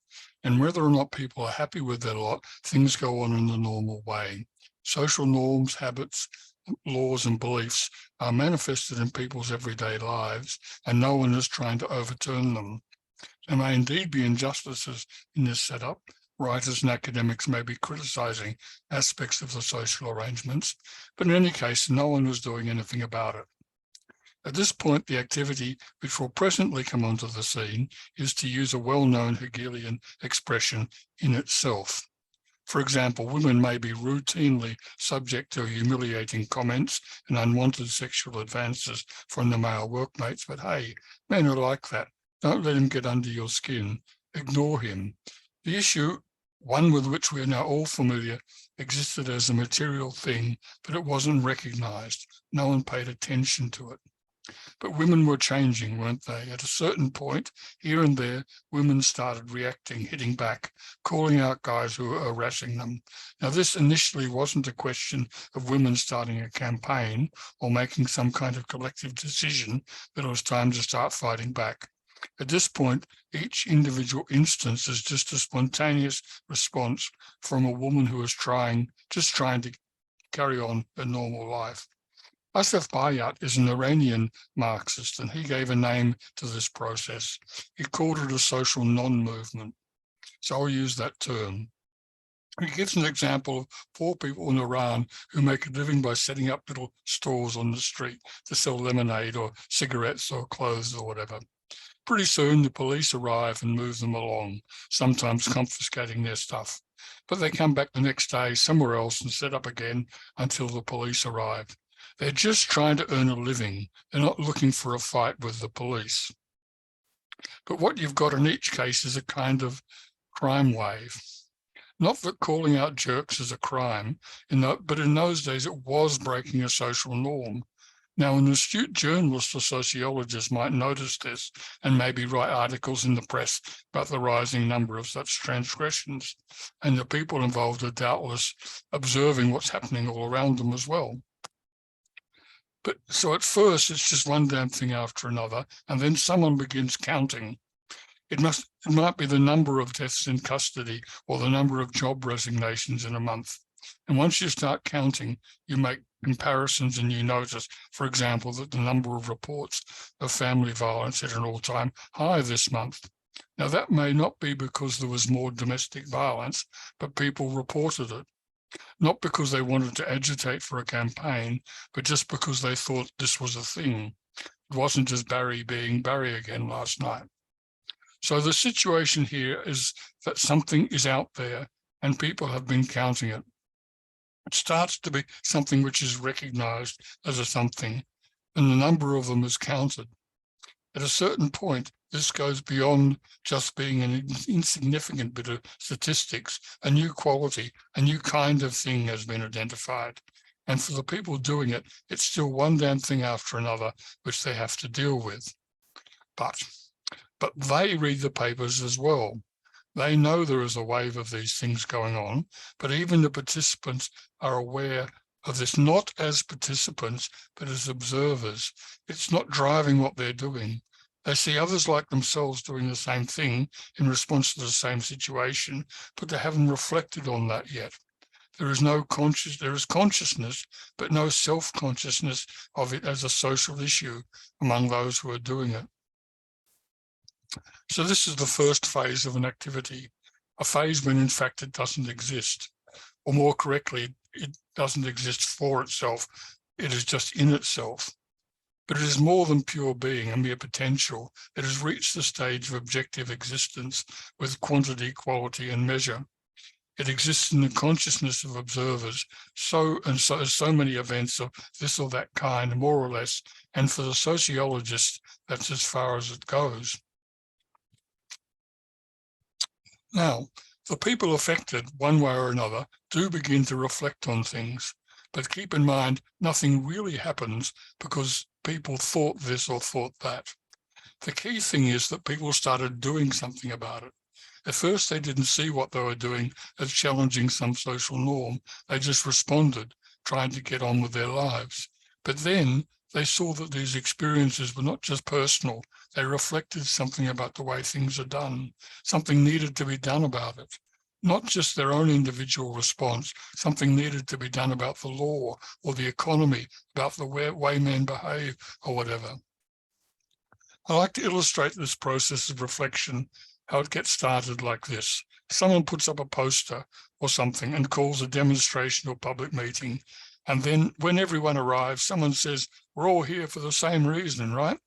and whether or not people are happy with their lot, things go on in the normal way. Social norms, habits, laws, and beliefs are manifested in people's everyday lives, and no one is trying to overturn them. There may indeed be injustices in this setup. Writers and academics may be criticizing aspects of the social arrangements, but in any case, no one was doing anything about it. At this point, the activity which will presently come onto the scene is, to use a well-known Hegelian expression, in itself. For example, women may be routinely subject to humiliating comments and unwanted sexual advances from the male workmates, but hey, men are like that. Don't let him get under your skin. Ignore him. The issue, one with which we are now all familiar, existed as a material thing, but it wasn't recognized. No one paid attention to it. But women were changing, weren't they? At a certain point, here and there, women started reacting, hitting back, calling out guys who were harassing them. Now, this initially wasn't a question of women starting a campaign or making some kind of collective decision, but it was time to start fighting back. At this point, each individual instance is just a spontaneous response from a woman who is just trying to carry on a normal life. Asaf Bayat is an Iranian Marxist, and he gave a name to this process. He called it a social non-movement. So I'll use that term. He gives an example of 4 people in Iran who make a living by setting up little stalls on the street to sell lemonade or cigarettes or clothes or whatever. Pretty soon, the police arrive and move them along, sometimes confiscating their stuff. But they come back the next day somewhere else and set up again until the police arrive. They're just trying to earn a living. They're not looking for a fight with the police. But what you've got in each case is a kind of crime wave. Not that calling out jerks is a crime, but in those days it was breaking a social norm. Now, an astute journalist or sociologist might notice this and maybe write articles in the press about the rising number of such transgressions, and the people involved are doubtless observing what's happening all around them as well. But so at first, it's just one damn thing after another, and then someone begins counting. It might be the number of deaths in custody or the number of job resignations in a month. And once you start counting, you make comparisons and you notice, for example, that the number of reports of family violence at an all-time high this month. Now, that may not be because there was more domestic violence, but people reported it. Not because they wanted to agitate for a campaign, but just because they thought this was a thing. It wasn't just Barry being Barry again last night. So the situation here is that something is out there and people have been counting it. It starts to be something which is recognized as a something, and the number of them is counted. At a certain point, this goes beyond just being an insignificant bit of statistics. A new quality, a new kind of thing has been identified. And for the people doing it, it's still one damn thing after another, which they have to deal with. But they read the papers as well. They know there is a wave of these things going on, but even the participants are aware of this, not as participants, but as observers. It's not driving what they're doing. They see others like themselves doing the same thing in response to the same situation, but they haven't reflected on that yet. There is consciousness, but no self-consciousness of it as a social issue among those who are doing it. So this is the first phase of an activity, a phase when in fact it doesn't exist, or more correctly, it doesn't exist for itself, it is just in itself. But it is more than pure being, a mere potential. It has reached the stage of objective existence with quantity, quality, and measure. It exists in the consciousness of observers, so many events of this or that kind, more or less, and for the sociologist, that's as far as it goes. Now, the people affected, one way or another, do begin to reflect on things, but keep in mind, nothing really happens because people thought this or thought that. The key thing is that people started doing something about it. At first, they didn't see what they were doing as challenging some social norm. They just responded, trying to get on with their lives. But then they saw that these experiences were not just personal. They reflected something about the way things are done. Something needed to be done about it. Not just their own individual response, something needed to be done about the law or the economy, about the way men behave or whatever. I like to illustrate this process of reflection, how it gets started like this. Someone puts up a poster or something and calls a demonstration or public meeting. And then when everyone arrives, someone says, we're all here for the same reason, right?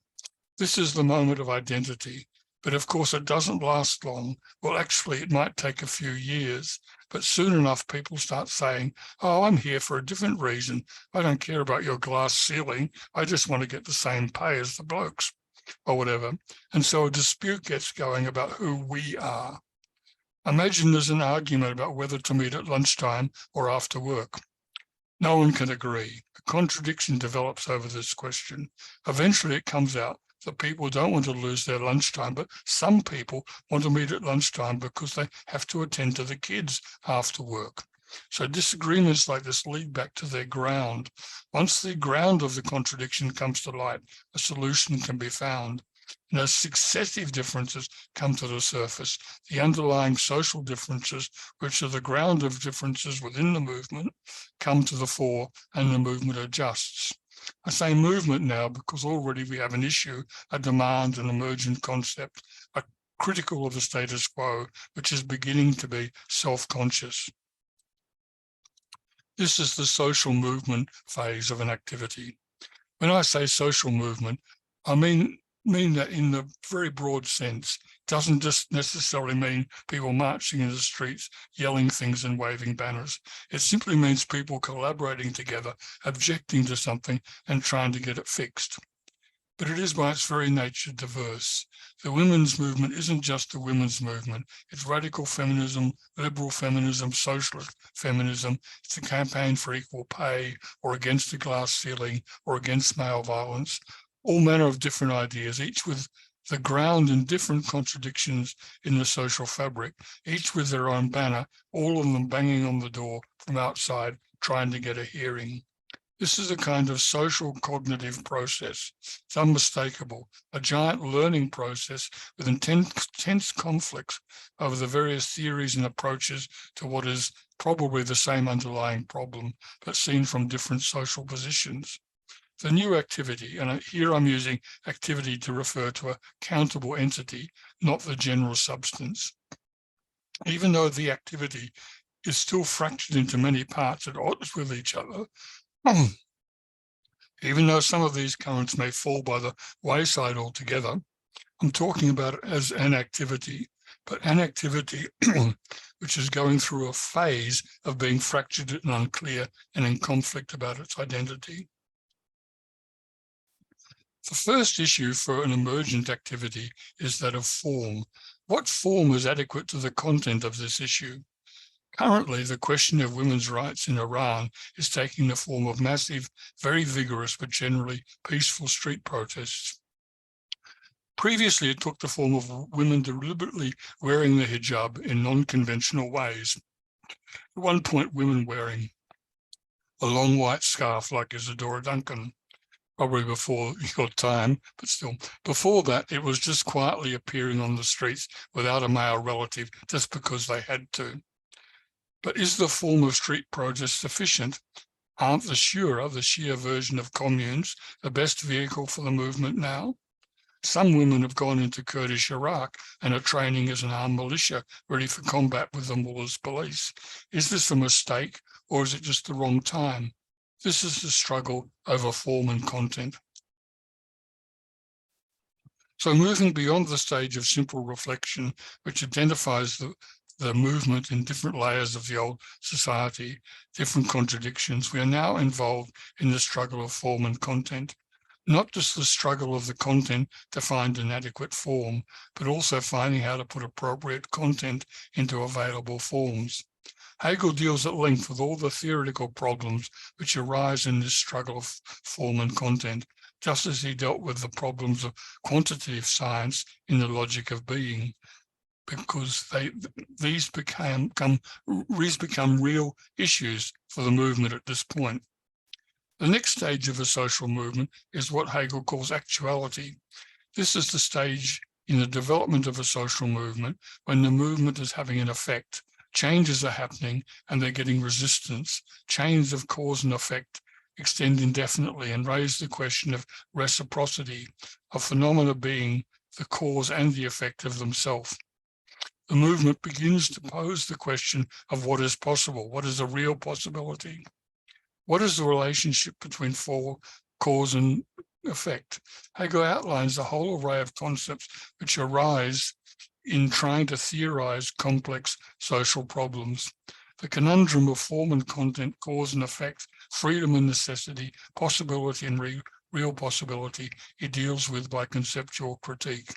This is the moment of identity. But of course, it doesn't last long. Well, actually, it might take a few years, but soon enough, people start saying, oh, I'm here for a different reason. I don't care about your glass ceiling. I just want to get the same pay as the blokes or whatever. And so a dispute gets going about who we are. Imagine there's an argument about whether to meet at lunchtime or after work. No one can agree. A contradiction develops over this question. Eventually, it comes out that people don't want to lose their lunchtime, but some people want to meet at lunchtime because they have to attend to the kids after work. So disagreements like this lead back to their ground. Once the ground of the contradiction comes to light, a solution can be found. And as successive differences come to the surface, the underlying social differences, which are the ground of differences within the movement, come to the fore and the movement adjusts. I say movement now because already we have an issue, a demand, an emergent concept, a critical of the status quo, which is beginning to be self-conscious. This is the social movement phase of an activity. When I say social movement, I mean that in the very broad sense. It doesn't just necessarily mean people marching in the streets, yelling things and waving banners. It simply means people collaborating together, objecting to something and trying to get it fixed. But it is by its very nature diverse. The women's movement isn't just the women's movement. It's radical feminism, liberal feminism, socialist feminism. It's a campaign for equal pay or against the glass ceiling or against male violence. All manner of different ideas, each with the ground in different contradictions in the social fabric, each with their own banner, all of them banging on the door from outside, trying to get a hearing. This is a kind of social cognitive process. It's unmistakable, a giant learning process with intense conflicts over the various theories and approaches to what is probably the same underlying problem, but seen from different social positions. The new activity, and here I'm using activity to refer to a countable entity, not the general substance. Even though the activity is still fractured into many parts at odds with each other, even though some of these currents may fall by the wayside altogether, I'm talking about it as an activity, but an activity which is going through a phase of being fractured and unclear and in conflict about its identity. The first issue for an emergent activity is that of form. What form is adequate to the content of this issue? Currently, the question of women's rights in Iran is taking the form of massive, very vigorous, but generally peaceful street protests. Previously, it took the form of women deliberately wearing the hijab in non-conventional ways. At one point, women wearing a long white scarf like Isadora Duncan, probably before your time, but still. Before that, it was just quietly appearing on the streets without a male relative, just because they had to. But is the form of street protest sufficient? Aren't the sheer version of communes the best vehicle for the movement now? Some women have gone into Kurdish Iraq and are training as an armed militia ready for combat with the mullah's police. Is this a mistake or is it just the wrong time? This is the struggle over form and content. So moving beyond the stage of simple reflection, which identifies the movement in different layers of the old society, different contradictions, we are now involved in the struggle of form and content. Not just the struggle of the content to find an adequate form, but also finding how to put appropriate content into available forms. Hegel deals at length with all the theoretical problems which arise in this struggle of form and content, just as he dealt with the problems of quantitative science in the logic of being, because these become real issues for the movement at this point. The next stage of a social movement is what Hegel calls actuality. This is the stage in the development of a social movement when the movement is having an effect. Changes are happening and they're getting resistance. Chains of cause and effect extend indefinitely and raise the question of reciprocity, of phenomena being the cause and the effect of themselves. The movement begins to pose the question of what is possible, what is a real possibility. What is the relationship between cause and effect? Hegel outlines a whole array of concepts which arise in trying to theorize complex social problems. The conundrum of form and content, cause and effect, freedom and necessity, possibility and real possibility, he deals with by conceptual critique.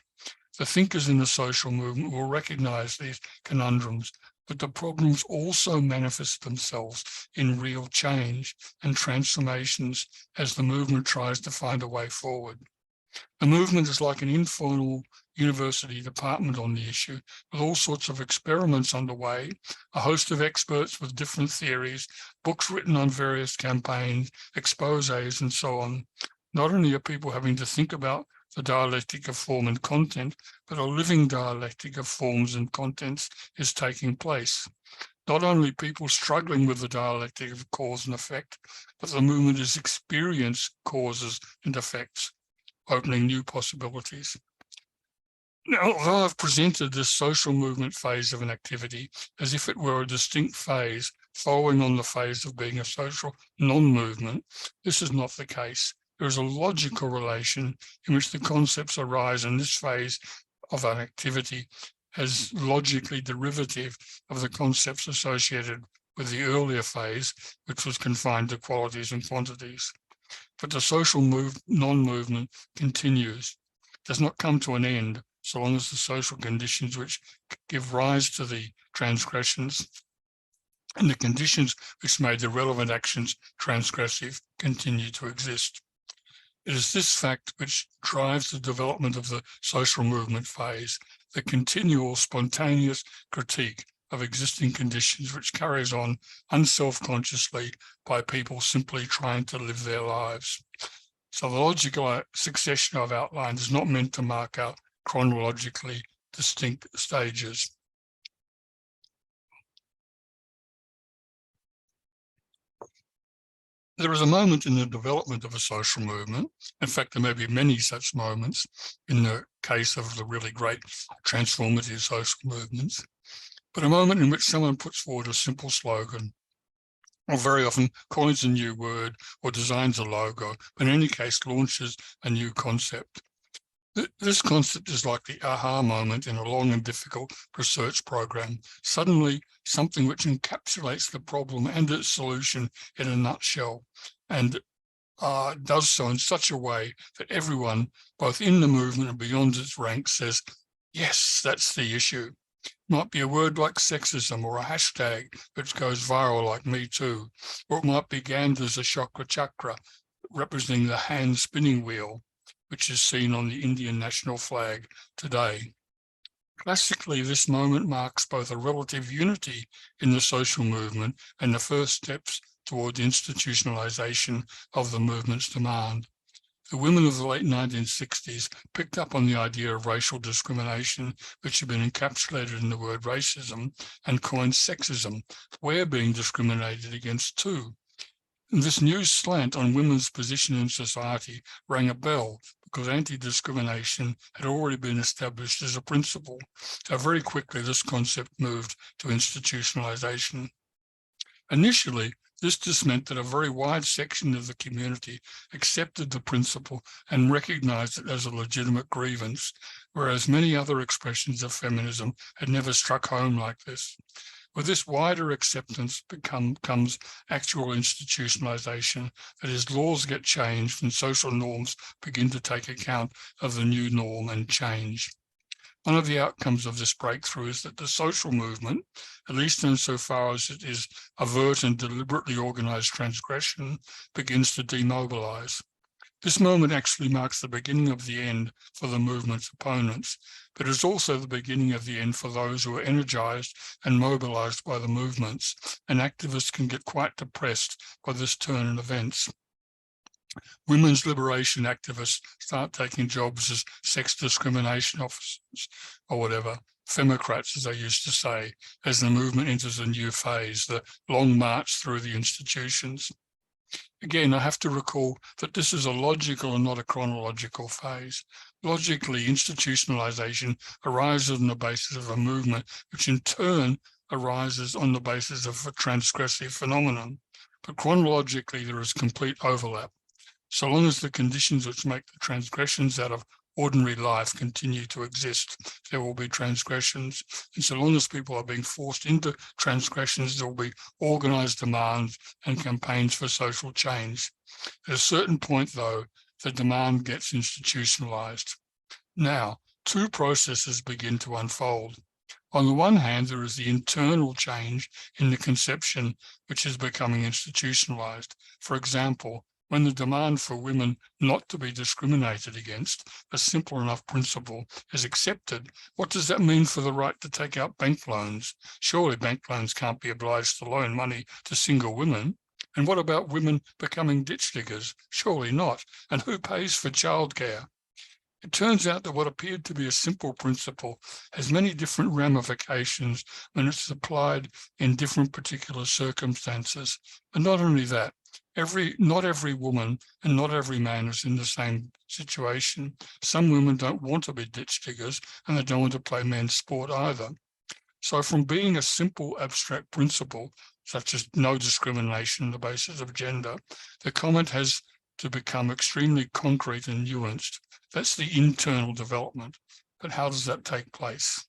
The thinkers in the social movement will recognize these conundrums, but the problems also manifest themselves in real change and transformations as the movement tries to find a way forward. The movement is like an informal university department on the issue, with all sorts of experiments underway, a host of experts with different theories, books written on various campaigns, exposés, and so on. Not only are people having to think about the dialectic of form and content, but a living dialectic of forms and contents is taking place. Not only people struggling with the dialectic of cause and effect, but the movement is experiencing causes and effects, opening new possibilities. Now, although I've presented this social movement phase of an activity as if it were a distinct phase following on the phase of being a social non-movement, this is not the case. There is a logical relation in which the concepts arise in this phase of an activity as logically derivative of the concepts associated with the earlier phase, which was confined to qualities and quantities. But the social non-movement continues, does not come to an end, so long as the social conditions which give rise to the transgressions and the conditions which made the relevant actions transgressive continue to exist. It is this fact which drives the development of the social movement phase, the continual spontaneous critique of existing conditions which carries on unself-consciously by people simply trying to live their lives. So the logical succession I've outlined is not meant to mark out chronologically distinct stages. There is a moment in the development of a social movement. In fact, there may be many such moments in the case of the really great transformative social movements, but a moment in which someone puts forward a simple slogan, or very often coins a new word or designs a logo, but in any case launches a new concept. This concept is like the aha moment in a long and difficult research program. Suddenly, something which encapsulates the problem and its solution in a nutshell, and does so in such a way that everyone, both in the movement and beyond its ranks, says, yes, that's the issue. It might be a word like sexism or a hashtag which goes viral like Me Too, or it might be Gandhi's Ashoka Chakra, representing the hand spinning wheel, which is seen on the Indian national flag today. Classically, this moment marks both a relative unity in the social movement and the first steps toward the institutionalization of the movement's demand. The women of the late 1960s picked up on the idea of racial discrimination, which had been encapsulated in the word racism, and coined sexism. We're being discriminated against too. This new slant on women's position in society rang a bell, because anti-discrimination had already been established as a principle. So very quickly, this concept moved to institutionalization. Initially, this just meant that a very wide section of the community accepted the principle and recognized it as a legitimate grievance, whereas many other expressions of feminism had never struck home like this. With this wider acceptance comes actual institutionalization, that is, laws get changed and social norms begin to take account of the new norm and change. One of the outcomes of this breakthrough is that the social movement, at least insofar as it is overt and deliberately organized transgression, begins to demobilize. This moment actually marks the beginning of the end for the movement's opponents, but it's also the beginning of the end for those who are energized and mobilized by the movements, and activists can get quite depressed by this turn in events. Women's liberation activists start taking jobs as sex discrimination officers or whatever, femocrats, as they used to say, as the movement enters a new phase, the long march through the institutions. Again, I have to recall that this is a logical and not a chronological phase. Logically, institutionalization arises on the basis of a movement, which in turn arises on the basis of a transgressive phenomenon. But chronologically, there is complete overlap. So long as the conditions which make the transgressions out of ordinary life continue to exist, there will be transgressions. And so long as people are being forced into transgressions, there will be organized demands and campaigns for social change. At a certain point, though, the demand gets institutionalized. Now, two processes begin to unfold. On the one hand, there is the internal change in the conception, which is becoming institutionalized. For example, when the demand for women not to be discriminated against, a simple enough principle, is accepted, what does that mean for the right to take out bank loans? Surely bank loans can't be obliged to loan money to single women. And what about women becoming ditch diggers? Surely not. And who pays for childcare? It turns out that what appeared to be a simple principle has many different ramifications when it's applied in different particular circumstances. And not only that, not every woman and not every man is in the same situation. Some women don't want to be ditch diggers and they don't want to play men's sport either. So from being a simple abstract principle, such as no discrimination on the basis of gender, the comment has to become extremely concrete and nuanced. That's the internal development. But how does that take place?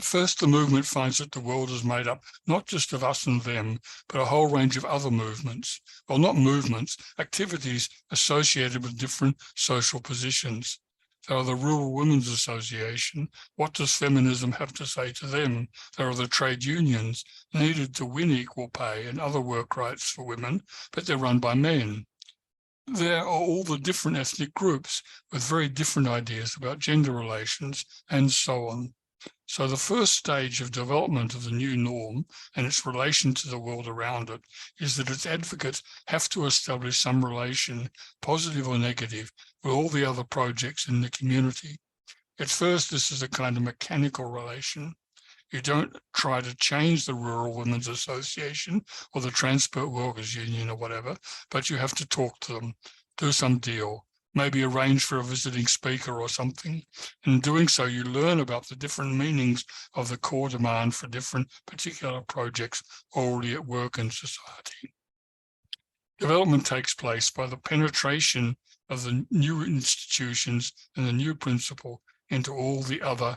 First, the movement finds that the world is made up not just of us and them, but a whole range of other movements. Well, not movements, activities associated with different social positions. There are the Rural Women's Association. What does feminism have to say to them? There are the trade unions needed to win equal pay and other work rights for women, but they're run by men. There are all the different ethnic groups with very different ideas about gender relations and so on. So the first stage of development of the new norm and its relation to the world around it is that its advocates have to establish some relation, positive or negative, with all the other projects in the community. At first, this is a kind of mechanical relation. You don't try to change the Rural Women's Association or the Transport Workers Union or whatever, but you have to talk to them, do some deal, maybe arrange for a visiting speaker or something. In doing so, you learn about the different meanings of the core demand for different particular projects already at work in society. Development takes place by the penetration of the new institutions and the new principle into all the other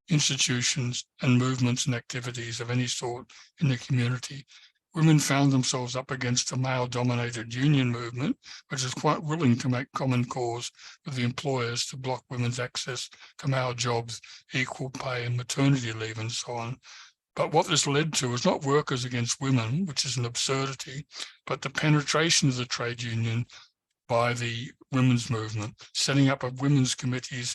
institutions and movements and activities of any sort in the community. Women found themselves up against a male-dominated union movement, which is quite willing to make common cause with the employers to block women's access to male jobs, equal pay and maternity leave and so on. But what this led to is not workers against women, which is an absurdity, but the penetration of the trade union by the women's movement, setting up of women's committees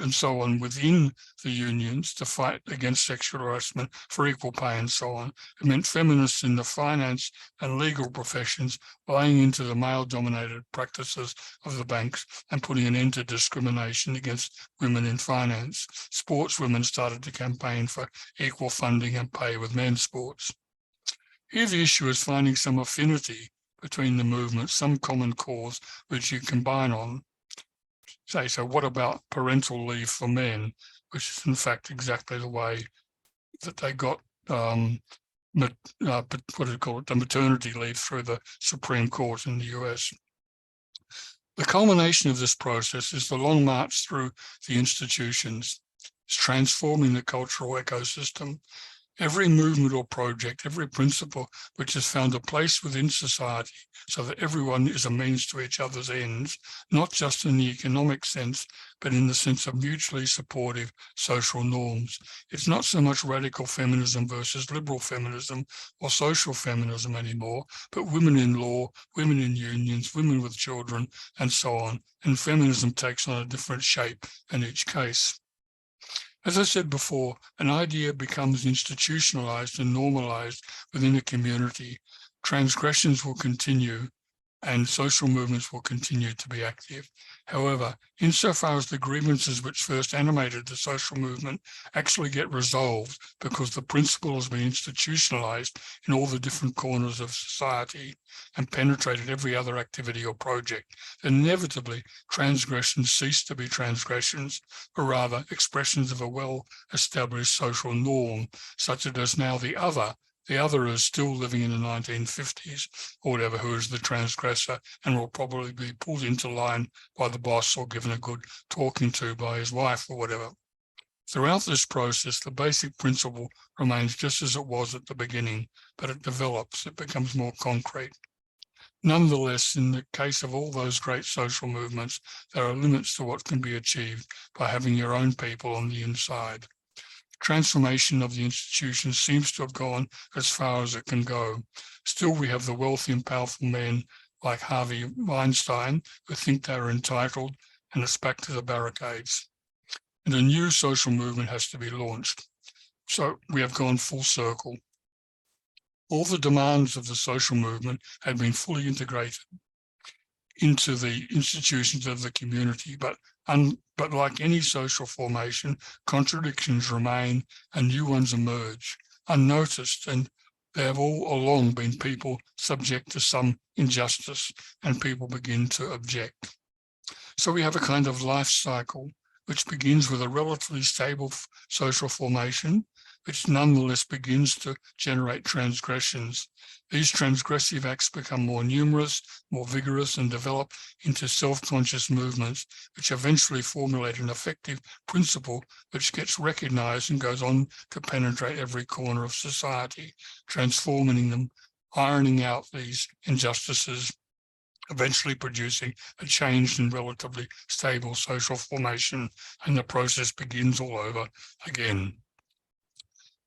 and so on within the unions to fight against sexual harassment for equal pay and so on. It meant feminists in the finance and legal professions laying into the male-dominated practices of the banks and putting an end to discrimination against women in finance. Sportswomen started to campaign for equal funding and pay with men's sports. Here the issue is finding some affinity between the movements, some common cause which you combine on. Say, so what about parental leave for men, which is in fact exactly the way that they got what do you call it, the maternity leave through the Supreme Court in the US. The culmination of this process is the long march through the institutions. It's transforming the cultural ecosystem. Every movement or project, every principle which has found a place within society so that everyone is a means to each other's ends, not just in the economic sense, but in the sense of mutually supportive social norms. It's not so much radical feminism versus liberal feminism or social feminism anymore, but women in law, women in unions, women with children, and so on. And feminism takes on a different shape in each case. As I said before, an idea becomes institutionalized and normalized within a community. Transgressions will continue and social movements will continue to be active. However, insofar as the grievances which first animated the social movement actually get resolved because the principle has been institutionalized in all the different corners of society and penetrated every other activity or project, then inevitably transgressions cease to be transgressions, or rather expressions of a well-established social norm, such as now the other is still living in the 1950s or whatever, who is the transgressor and will probably be pulled into line by the boss or given a good talking to by his wife or whatever. Throughout this process, the basic principle remains just as it was at the beginning, but it develops, it becomes more concrete. Nonetheless, in the case of all those great social movements, there are limits to what can be achieved by having your own people on the inside. Transformation of the institution seems to have gone as far as it can go. Still, we have the wealthy and powerful men like Harvey Weinstein who think they're entitled, and it's back to the barricades. And a new social movement has to be launched. So we have gone full circle. All the demands of the social movement had been fully integrated into the institutions of the community, but like any social formation, contradictions remain and new ones emerge, unnoticed, and there have all along been people subject to some injustice, and people begin to object. So we have a kind of life cycle which begins with a relatively stable social formation, which nonetheless begins to generate transgressions. These transgressive acts become more numerous, more vigorous, and develop into self-conscious movements, which eventually formulate an effective principle which gets recognized and goes on to penetrate every corner of society, transforming them, ironing out these injustices, eventually producing a changed and relatively stable social formation, and the process begins all over again.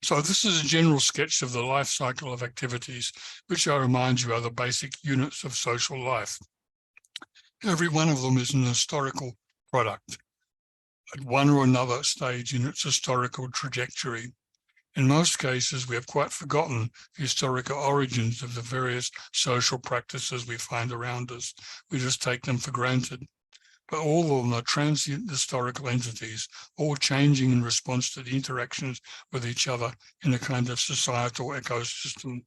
So this is a general sketch of the life cycle of activities, which I remind you are the basic units of social life. Every one of them is an historical product at one or another stage in its historical trajectory. In most cases, we have quite forgotten the historical origins of the various social practices we find around us. We just take them for granted. But all of them are transient historical entities, all changing in response to the interactions with each other in a kind of societal ecosystem.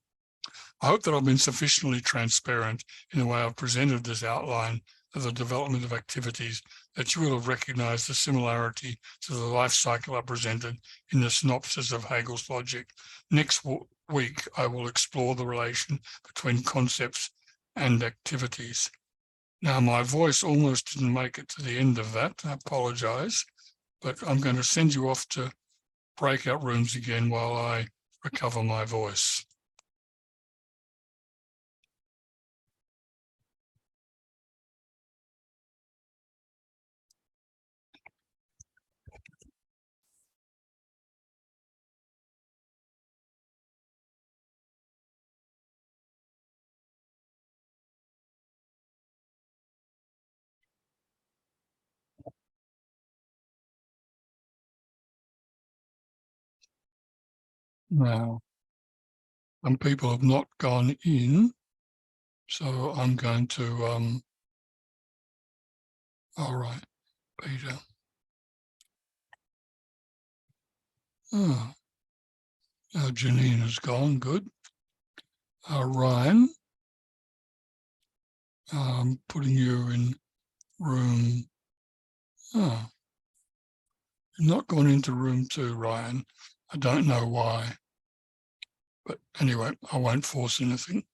I hope that I've been sufficiently transparent in the way I've presented this outline of the development of activities that you will have recognized the similarity to the life cycle I presented in the synopsis of Hegel's logic. Next week, I will explore the relation between concepts and activities. Now, my voice almost didn't make it to the end of that. I apologize, but I'm going to send you off to breakout rooms again while I recover my voice. Now, some people have not gone in, so I'm going to, all right, Peter. Oh, Janine has gone, good. Ryan, putting you in room. Oh, you've not gone into room 2, Ryan. I don't know why. But anyway, I won't force anything.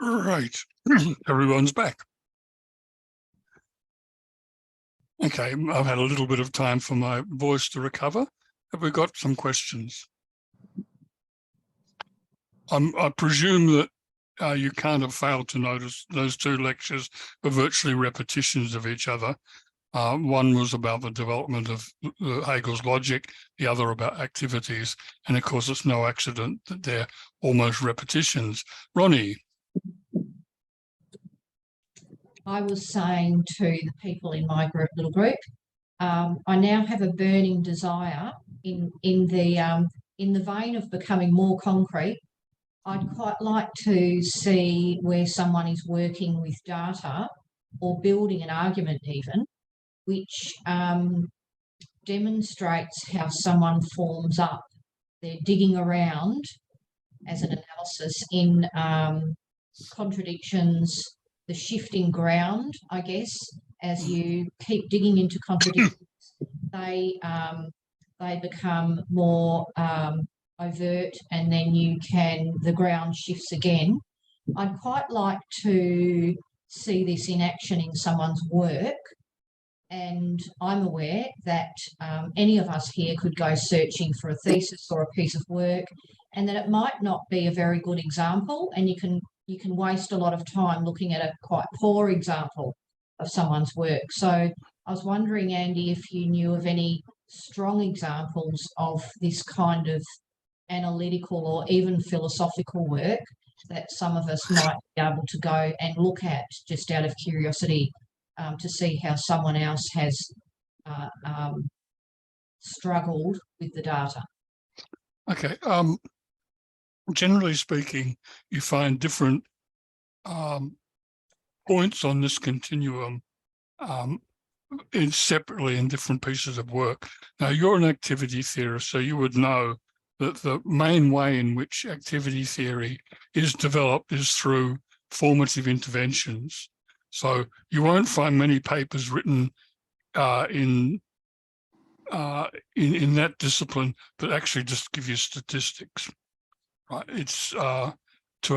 Right, everyone's back. Okay, I've had a little bit of time for my voice to recover. Have we got some questions? I presume that you can't have failed to notice those two lectures were virtually repetitions of each other. One was about the development of Hegel's logic, the other about activities. And of course, it's no accident that they're almost repetitions. Ronnie. I was saying to the people in my little group, I now have a burning desire in the vein of becoming more concrete. I'd quite like to see where someone is working with data or building an argument even, which demonstrates how someone forms up. They're digging around as an analysis in contradictions, the shifting ground, I guess, as you keep digging into contradictions, they become more overt, and then the ground shifts again. I'd quite like to see this in action in someone's work, and I'm aware that any of us here could go searching for a thesis or a piece of work, and that it might not be a very good example, and you can waste a lot of time looking at a quite poor example of someone's work. So I was wondering, Andy, if you knew of any strong examples of this kind of analytical or even philosophical work that some of us might be able to go and look at just out of curiosity, to see how someone else has struggled with the data. Okay. Generally speaking, you find different points on this continuum separately in different pieces of work. Now, you're an activity theorist, so you would know that the main way in which activity theory is developed is through formative interventions. So you won't find many papers written in that discipline that actually just give you statistics. Right? It's to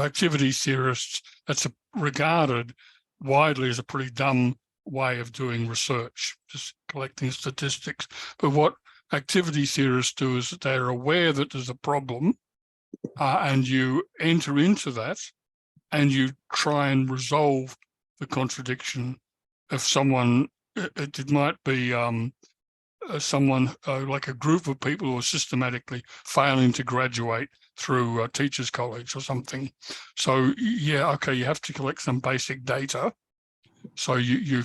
activity theorists, that's regarded widely as a pretty dumb way of doing research, just collecting statistics. But what activity theorists do is that they're aware that there's a problem, and you enter into that and you try and resolve the contradiction of someone. It might be someone like a group of people who are systematically failing to graduate through teachers' college or something. So yeah, okay, you have to collect some basic data. So you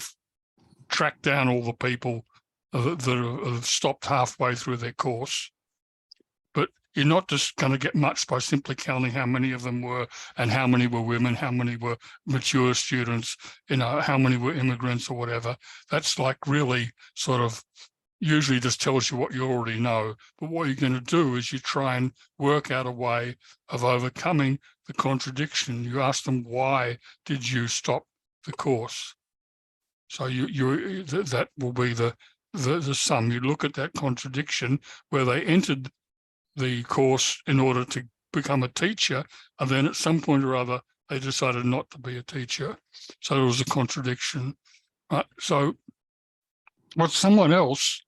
track down all the people that have stopped halfway through their course, but you're not just going to get much by simply counting how many of them were, and how many were women, how many were mature students, how many were immigrants or whatever. That's like really sort of usually just tells you what you already know. But what you're going to do is you try and work out a way of overcoming the contradiction. You ask them, why did you stop the course? So that will be the sum. You look at that contradiction where they entered the course in order to become a teacher, and then at some point or other they decided not to be a teacher. So there was a contradiction. So what someone else,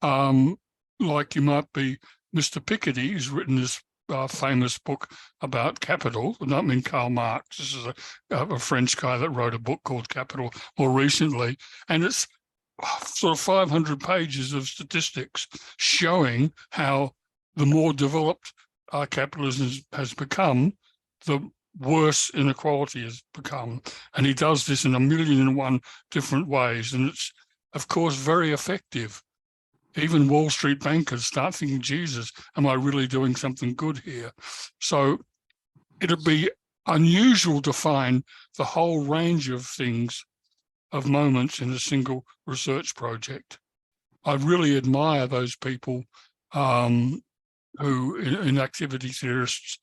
like you might be Mr. Piketty, who's written this famous book about capital. I don't mean Karl Marx. This is a French guy that wrote a book called Capital more recently, and it's sort of 500 pages of statistics showing how the more developed capitalism has become, the worse inequality has become. And he does this in 1,000,001 different ways, and it's, of course, very effective. Even Wall Street bankers start thinking, Jesus, am I really doing something good here? So it'd be unusual to find the whole range of things, of moments in a single research project. I really admire those people who, in activity theorists,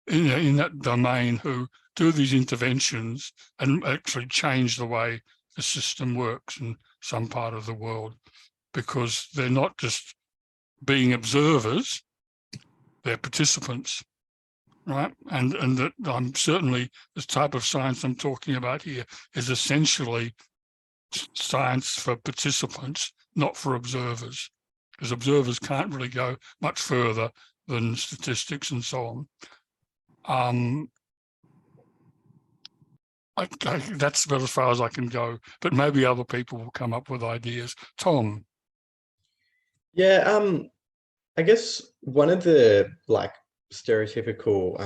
in that domain, who do these interventions and actually change the way the system works in some part of the world, because they're not just being observers, they're participants. right? And that I'm certainly, this type of science I'm talking about here is essentially science for participants, not for observers, because observers can't really go much further than statistics and so on. That's about as far as I can go, but maybe other people will come up with ideas. Tom. Yeah, I guess one of the like stereotypical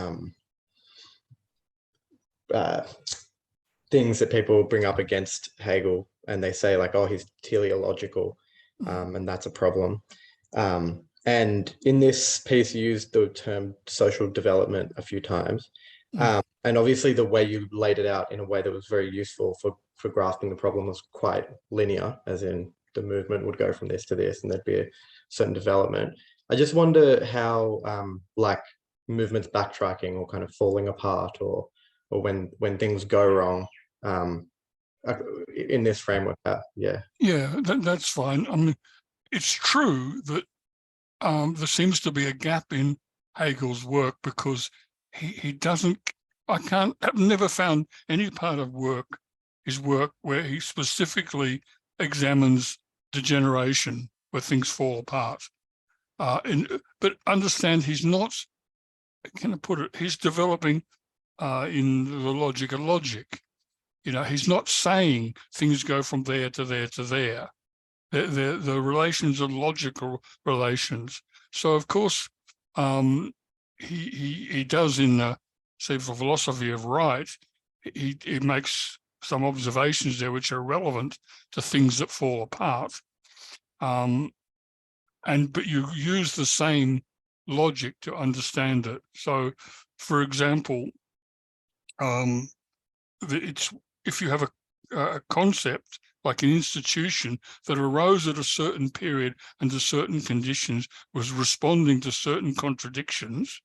things that people bring up against Hegel, and they say like, oh, he's teleological, and that's a problem. And in this piece, you used the term social development a few times. And obviously the way you laid it out in a way that was very useful for grasping the problem was quite linear, as in the movement would go from this to this and there'd be a certain development. I just wonder how like movements backtracking or kind of falling apart or when things go wrong in this framework. Yeah, that's fine. I mean, it's true that there seems to be a gap in Hegel's work because he doesn't, I've never found any part of his work where he specifically examines degeneration, where things fall apart. But understand he's not, can I put it, he's developing in the logic of logic. You know, he's not saying things go from there to there to there. The relations are logical relations. So of course, he does in the, say, for philosophy of right, he makes some observations there which are relevant to things that fall apart. But you use the same logic to understand it. So, for example, if you have a concept like an institution that arose at a certain period under certain conditions, was responding to certain contradictions,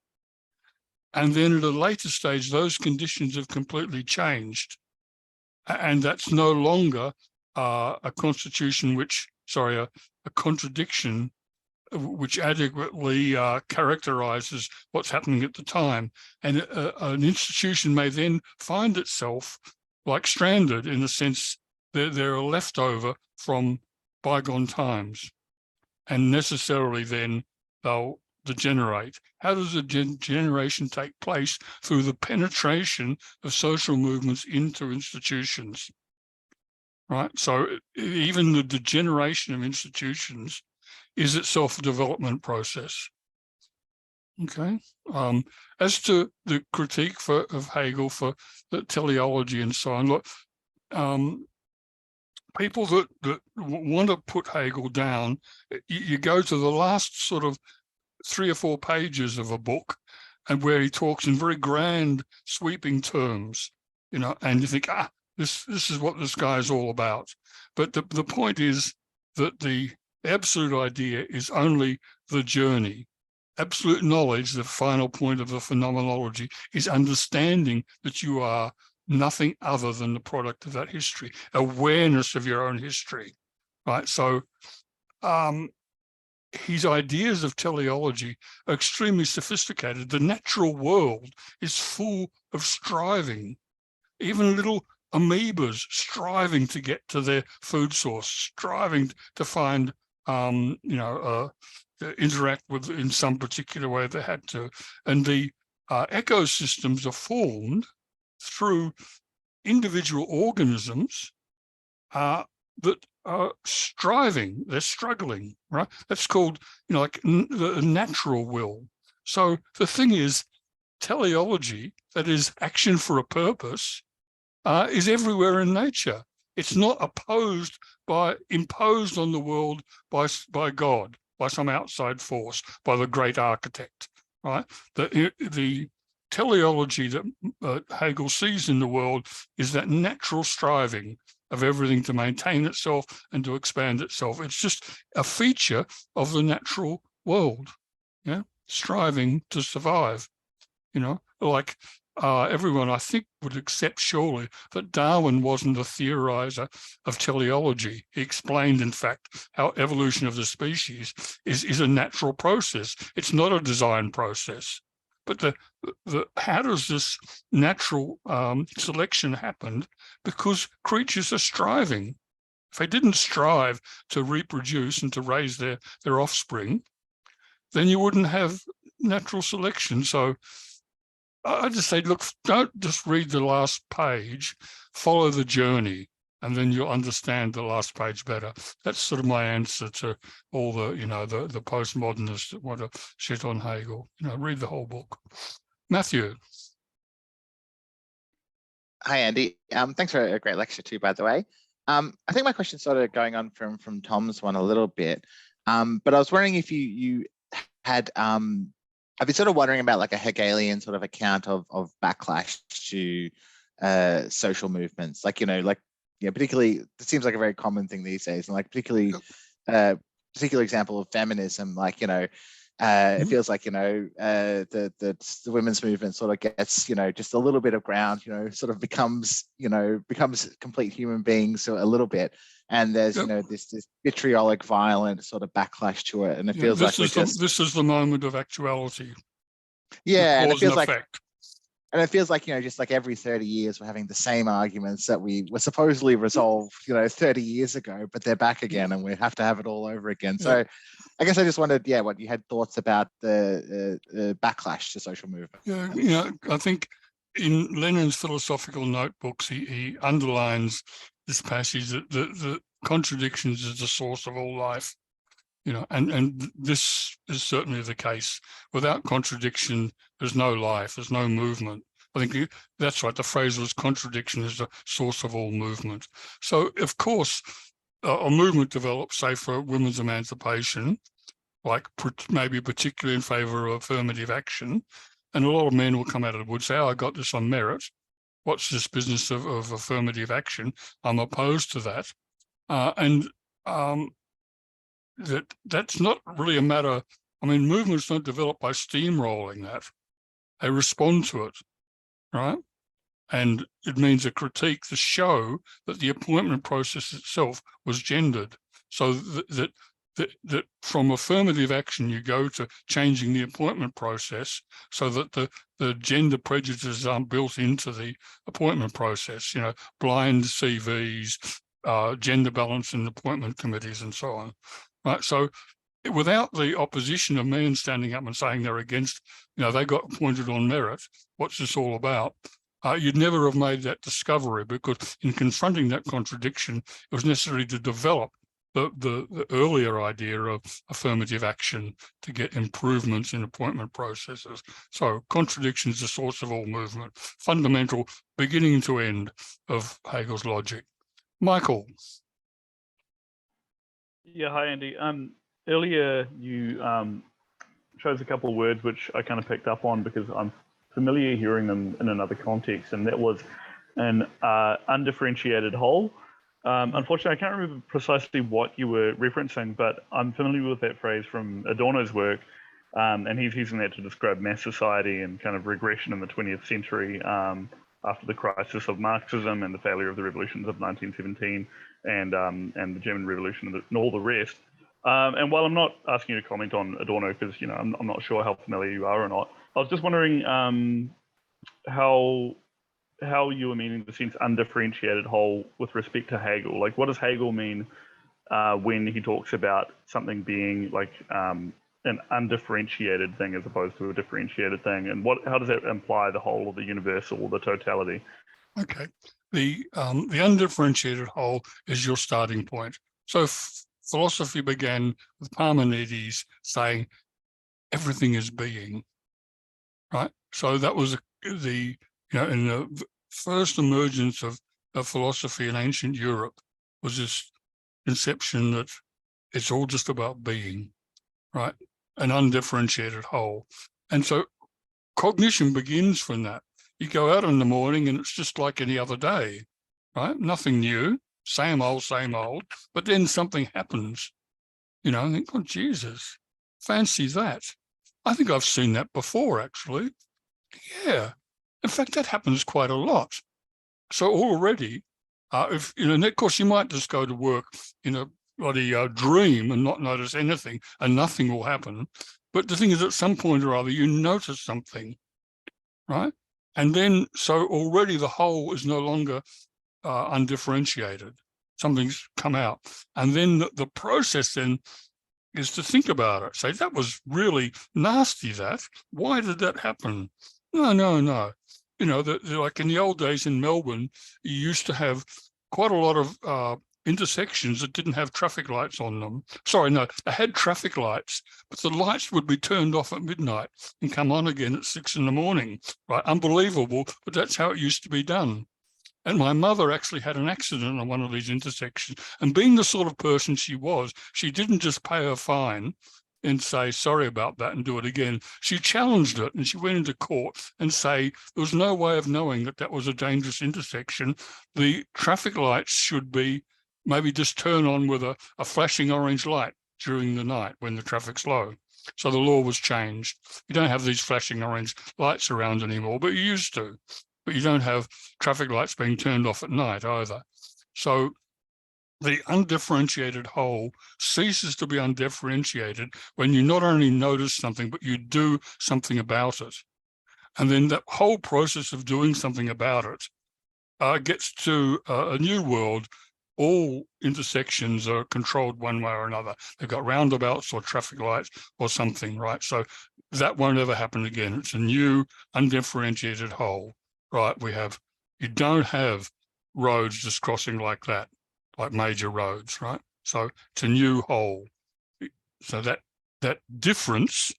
and then at a later stage, those conditions have completely changed. And that's no longer a constitution a contradiction which adequately characterizes what's happening at the time. And an institution may then find itself like stranded in the sense that they're a leftover from bygone times, and necessarily then they'll degenerate. How does a degeneration take place? Through the penetration of social movements into institutions, right? So even the degeneration of institutions is itself a development process. Okay. As to the critique of Hegel for the teleology and so on, look, people that want to put Hegel down, you go to the last sort of 3 or 4 pages of a book, and where he talks in very grand, sweeping terms, you know, and you think, this is what this guy is all about. But the point is that the absolute idea is only the journey. Absolute knowledge, the final point of the phenomenology, is understanding that you are nothing other than the product of that history, awareness of your own history, right? So his ideas of teleology are extremely sophisticated. The natural world is full of striving, even little amoebas striving to get to their food source, striving to find, interact with in some particular way they had to. And the ecosystems are formed through individual organisms that are striving, they're struggling, right? That's called, like the natural will. So the thing is, teleology, that is action for a purpose, is everywhere in nature. It's not imposed on the world by God, by some outside force, by the great architect, right? The teleology that Hegel sees in the world is that natural striving of everything to maintain itself and to expand itself. It's just a feature of the natural world, yeah, striving to survive, like everyone, I think, would accept surely that Darwin wasn't a theorizer of teleology. He explained, in fact, how evolution of the species is a natural process. It's not a design process. But how does this natural selection happen? Because creatures are striving. If they didn't strive to reproduce and to raise their offspring, then you wouldn't have natural selection. So I just say, look, don't just read the last page, follow the journey, and then you'll understand the last page better. That's sort of my answer to all the, the postmodernists that want to shit on Hegel. Read the whole book. Matthew. Hi, Andy. Thanks for a great lecture too, by the way. I think my question's sort of going on from Tom's one a little bit, but I was wondering if you had, I've been sort of wondering about like a Hegelian sort of account of backlash to social movements, particularly, it seems like a very common thing these days, and like particularly, particular example of feminism, it feels like, the women's movement sort of gets, just a little bit of ground, sort of becomes complete human beings a little bit. And there's, this vitriolic, violent sort of backlash to it. And it feels like this is the moment of actuality. Yeah, and it feels like, just like every 30 years, we're having the same arguments that we were supposedly resolved, 30 years ago, but they're back again and we have to have it all over again. So I guess I just wondered, what you had thoughts about the backlash to social movement. Yeah, I think in Lenin's philosophical notebooks, he underlines this passage that the contradictions is the source of all life. And this is certainly the case. Without contradiction, there's no life, there's no movement. I think that's right. The phrase was contradiction is the source of all movement. So, of course, a movement develops, say, for women's emancipation, like maybe particularly in favor of affirmative action. And a lot of men will come out of the wood and say, I got this on merit. What's this business of affirmative action? I'm opposed to that. That's not really a matter. I mean, movements don't develop by steamrolling that. They respond to it, right? And it means a critique to show that the appointment process itself was gendered. So that from affirmative action, you go to changing the appointment process so that the gender prejudices aren't built into the appointment process, blind CVs, gender balance in appointment committees and so on. Right, so without the opposition of men standing up and saying they're against, they got appointed on merit, what's this all about? You'd never have made that discovery, because in confronting that contradiction, it was necessary to develop the earlier idea of affirmative action to get improvements in appointment processes. So contradiction is the source of all movement, fundamental, beginning to end of Hegel's logic. Michael. Yeah, hi, Andy. Earlier you chose a couple of words which I kind of picked up on because I'm familiar hearing them in another context, and that was an undifferentiated whole. Unfortunately, I can't remember precisely what you were referencing, but I'm familiar with that phrase from Adorno's work, and he's using that to describe mass society and kind of regression in the 20th century after the crisis of Marxism and the failure of the revolutions of 1917 and the German Revolution and all the rest. And while I'm not asking you to comment on Adorno, because I'm not sure how familiar you are or not, I was just wondering how you were meaning the sense undifferentiated whole with respect to Hegel. Like, what does Hegel mean when he talks about something being like an undifferentiated thing as opposed to a differentiated thing, and how does that imply the whole or the universal or the totality? Okay, the undifferentiated whole is your starting point. So philosophy began with Parmenides saying everything is being, right? So that was in the first emergence of philosophy in ancient Europe was this conception that it's all just about being, right? An undifferentiated whole. And so cognition begins from that. You go out in the morning and it's just like any other day, right? Nothing new, same old, but then something happens, I think, oh, Jesus, fancy that. I think I've seen that before, actually. Yeah. In fact, that happens quite a lot. So already, and of course, you might just go to work in a bloody dream and not notice anything, and nothing will happen. But the thing is, at some point or other, you notice something, right? And then, so already the whole is no longer undifferentiated. Something's come out. And then the process then is to think about it. Say, that was really nasty, that. Why did that happen? No. You know, like in the old days in Melbourne, you used to have quite a lot of intersections that didn't have traffic lights on them. Sorry, no, they had traffic lights, but the lights would be turned off at midnight and come on again at 6 in the morning, right? Unbelievable, but that's how it used to be done. And my mother actually had an accident on one of these intersections. And being the sort of person she was, she didn't just pay her fine and say, sorry about that and do it again. She challenged it and she went into court and say, there was no way of knowing that that was a dangerous intersection. The traffic lights should be maybe just turn on with a flashing orange light during the night when the traffic's low. So the law was changed. You don't have these flashing orange lights around anymore, but you used to. But you don't have traffic lights being turned off at night either. So the undifferentiated whole ceases to be undifferentiated when you not only notice something, but you do something about it. And then that whole process of doing something about it gets to a new world. All intersections are controlled one way or another. They've got roundabouts or traffic lights or something, right? So that won't ever happen again. It's a new undifferentiated whole, right? You don't have roads just crossing like that, like major roads, right? So it's a new whole. So that difference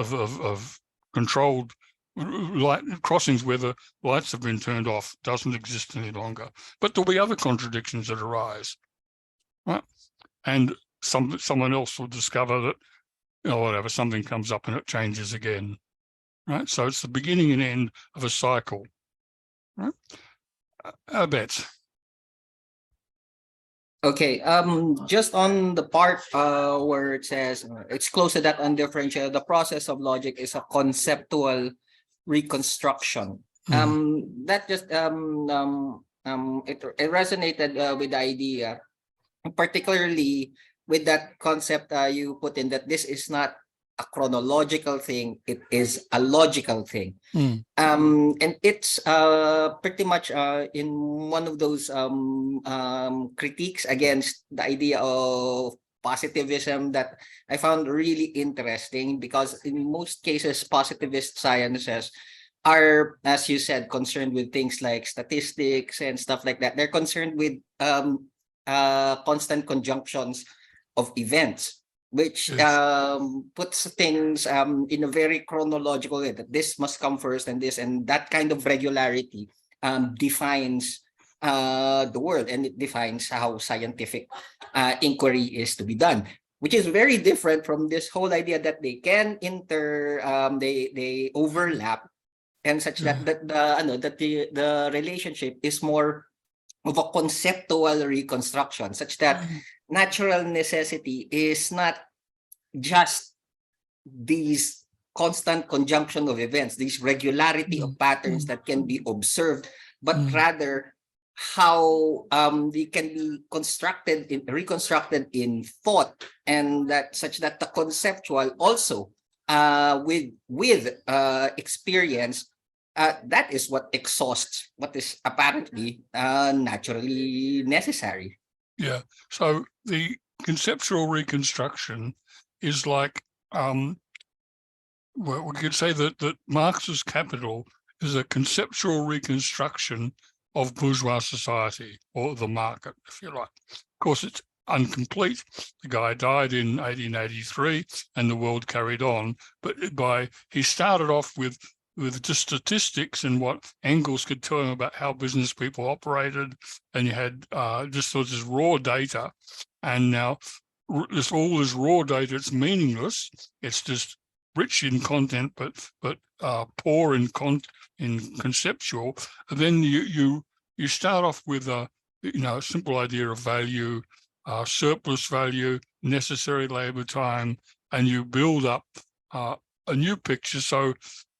of controlled light crossings where the lights have been turned off doesn't exist any longer. But there'll be other contradictions that arise, right? And someone else will discover that, you know, whatever, something comes up and it changes again, right? So it's the beginning and end of a cycle, right? I bet. Okay, just on the part where it says it's close to that undifferentiated, the process of logic is a conceptual reconstruction. That just it resonated with the idea, particularly with that concept you put in, that this is not a chronological thing, it is a logical thing. And it's pretty much in one of those critiques against the idea of positivism that I found really interesting, because in most cases positivist sciences are, as you said, concerned with things like statistics and stuff like that. They're concerned with constant conjunctions of events, which puts things in a very chronological way, that this must come first and this, and that kind of regularity defines the world, and it defines how scientific inquiry is to be done, which is very different from this whole idea that they can they overlap, and such that the relationship is more of a conceptual reconstruction, such that natural necessity is not just these constant conjunction of events, these regularity of patterns that can be observed, but rather how they can be reconstructed in thought, and that such that the conceptual also with experience, that is what exhausts what is apparently naturally necessary. Yeah. So the conceptual reconstruction is like, well, we could say that Marx's Capital is a conceptual reconstruction of bourgeois society, or the market, if you like. Of course, it's incomplete. The guy died in 1883 and the world carried on, but he started off with just statistics and what Engels could tell him about how business people operated, and you had just sort of this raw data, and now all this raw data, it's meaningless. It's just rich in content, but poor in conceptual. And then you start off with a simple idea of value, surplus value, necessary labor time, and you build up a new picture. So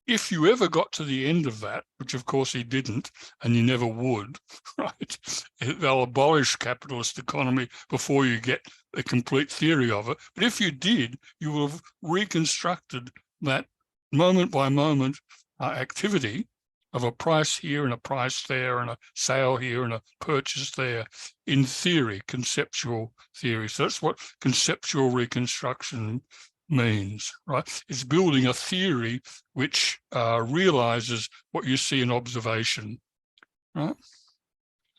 if you ever got to the end of that, which of course he didn't, and you never would, right? They'll abolish capitalist economy before you get a complete theory of it. But if you did, you will have reconstructed that moment by moment activity of a price here and a price there and a sale here and a purchase there in theory, conceptual theory. So that's what conceptual reconstruction means, right? It's building a theory which realizes what you see in observation, right?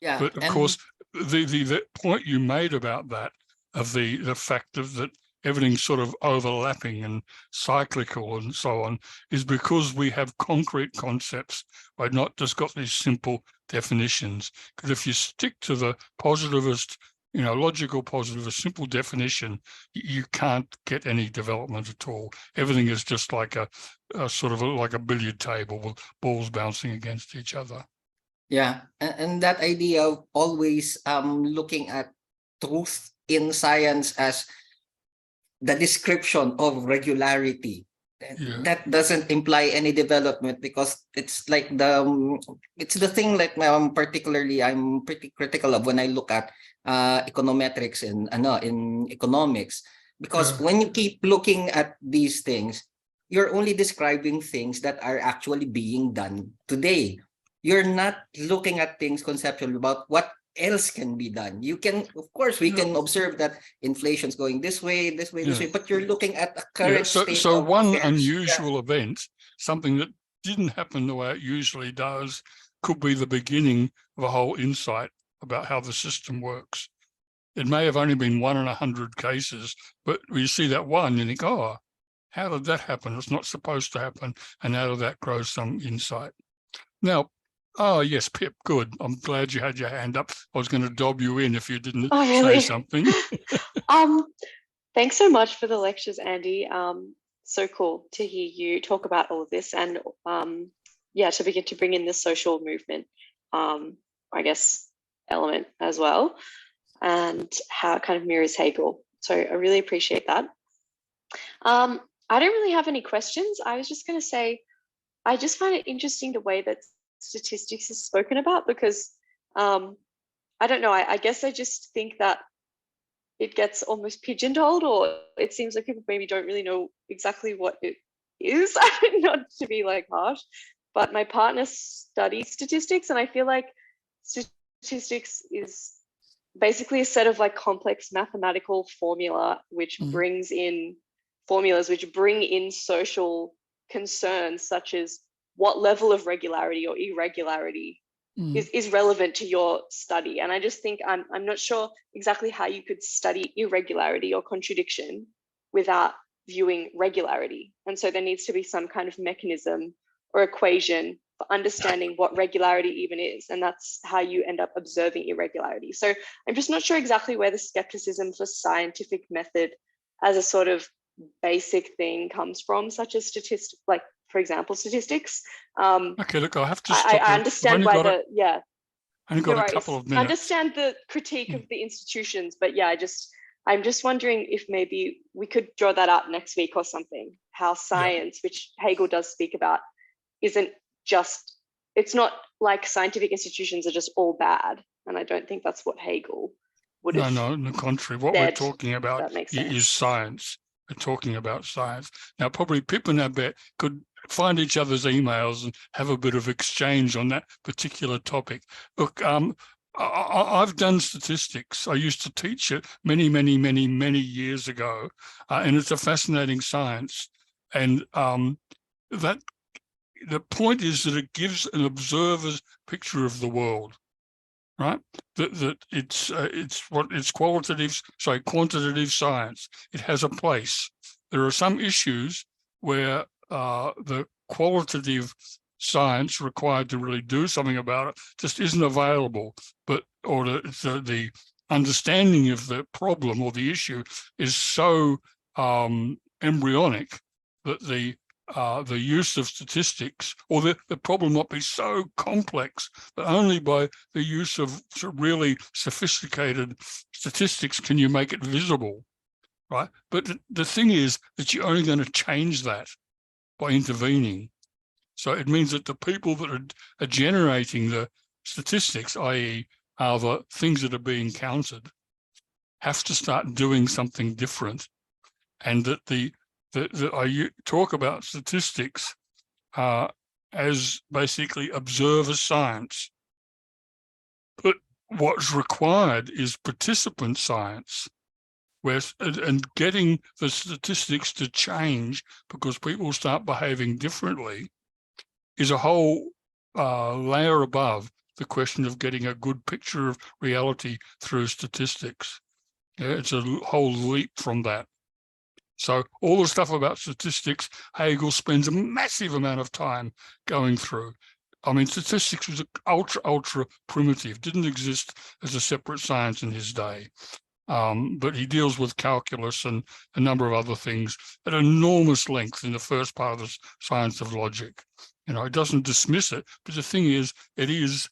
Yeah, But of and course, the point you made about that, of the fact of that everything's sort of overlapping and cyclical and so on, is because we have concrete concepts. I've not just got these simple definitions. Because if you stick to the positivist, logical positivist, simple definition, you can't get any development at all. Everything is just like a sort of like a billiard table with balls bouncing against each other. yeah, and that idea of always looking at truth in science as the description of regularity, that doesn't imply any development, because it's like it's the thing that particularly I'm pretty critical of when I look at econometrics in economics, because when you keep looking at these things, you're only describing things that are actually being done today. You're not looking at things conceptually about what else can be done. You can, of course, we can observe that inflation's going this way, but you're looking at a current state so of one affairs. unusual event, something that didn't happen the way it usually does, could be the beginning of a whole insight about how the system works. It may have only been 1 in 100 cases, but you see that one, you think, oh, how did that happen? It's not supposed to happen. And out of that grows some insight. Now, oh, yes, Pip, good. I'm glad you had your hand up. I was going to dob you in if you didn't say something. Thanks so much for the lectures, Andy. So cool to hear you talk about all of this, and to begin to bring in the social movement, I guess, element as well, and how it kind of mirrors Hegel. So I really appreciate that. I don't really have any questions. I was just going to say, I just find it interesting the way that statistics is spoken about, because I don't know, I guess I just think that it gets almost pigeonholed, or it seems like people maybe don't really know exactly what it is. Not to be like harsh, but my partner studies statistics, and I feel like statistics is basically a set of like complex mathematical formula which brings in formulas which bring in social concerns, such as what level of regularity or irregularity is relevant to your study. And I just think I'm not sure exactly how you could study irregularity or contradiction without viewing regularity. And so there needs to be some kind of mechanism or equation for understanding what regularity even is. And that's how you end up observing irregularity. So I'm just not sure exactly where the skepticism for scientific method as a sort of basic thing comes from, such as statistics, like, for example, statistics. Okay, look, I'll have to stop. I understand why I've got a couple of minutes. I understand the critique of the institutions, but yeah, I'm just wondering if maybe we could draw that up next week or something, how science, which Hegel does speak about, isn't just, it's not like scientific institutions are just all bad. And I don't think that's what Hegel would have. No, on the contrary. What we're talking about is science. We're talking about science. Now, probably Pip and Abet could find each other's emails and have a bit of exchange on that particular topic. Look, I've done statistics. I used to teach it many, many, many, many years ago, and it's a fascinating science. And that the point is that it gives an observer's picture of the world, right? That it's quantitative science. It has a place. There are some issues where the qualitative science required to really do something about it just isn't available, or the understanding of the problem or the issue is so embryonic that the use of statistics, or the problem might be so complex that only by the use of really sophisticated statistics can you make it visible, right? But the thing is that you're only going to change that by intervening. So it means that the people that are generating the statistics, i.e. are the things that are being counted, have to start doing something different, and that I talk about statistics as basically observer science, but what's required is participant science, and getting the statistics to change because people start behaving differently is a whole layer above the question of getting a good picture of reality through statistics. Yeah, it's a whole leap from that. So all the stuff about statistics, Hegel spends a massive amount of time going through. I mean, statistics was ultra primitive, didn't exist as a separate science in his day. But he deals with calculus and a number of other things at enormous length in the first part of the science of logic. You know, it doesn't dismiss it, but the thing is, it is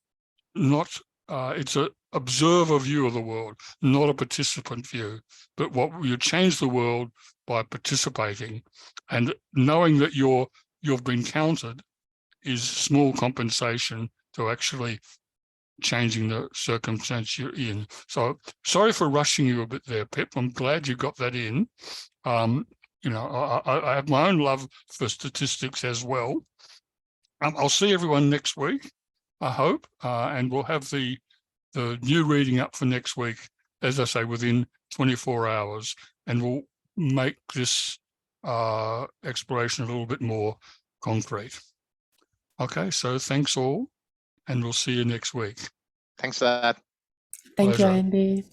not, it's an observer view of the world, not a participant view. But what you change the world by participating, and knowing that you've been counted is small compensation to actually changing the circumstance you're in. So sorry for rushing you a bit there, Pip. I'm glad you got that in. You know, I have my own love for statistics as well. I'll see everyone next week, I hope, and we'll have the new reading up for next week, as I say, within 24 hours, and we'll make this exploration a little bit more concrete. Okay, so thanks all, and we'll see you next week. Thanks for that. Thank you, Pleasure. Andy.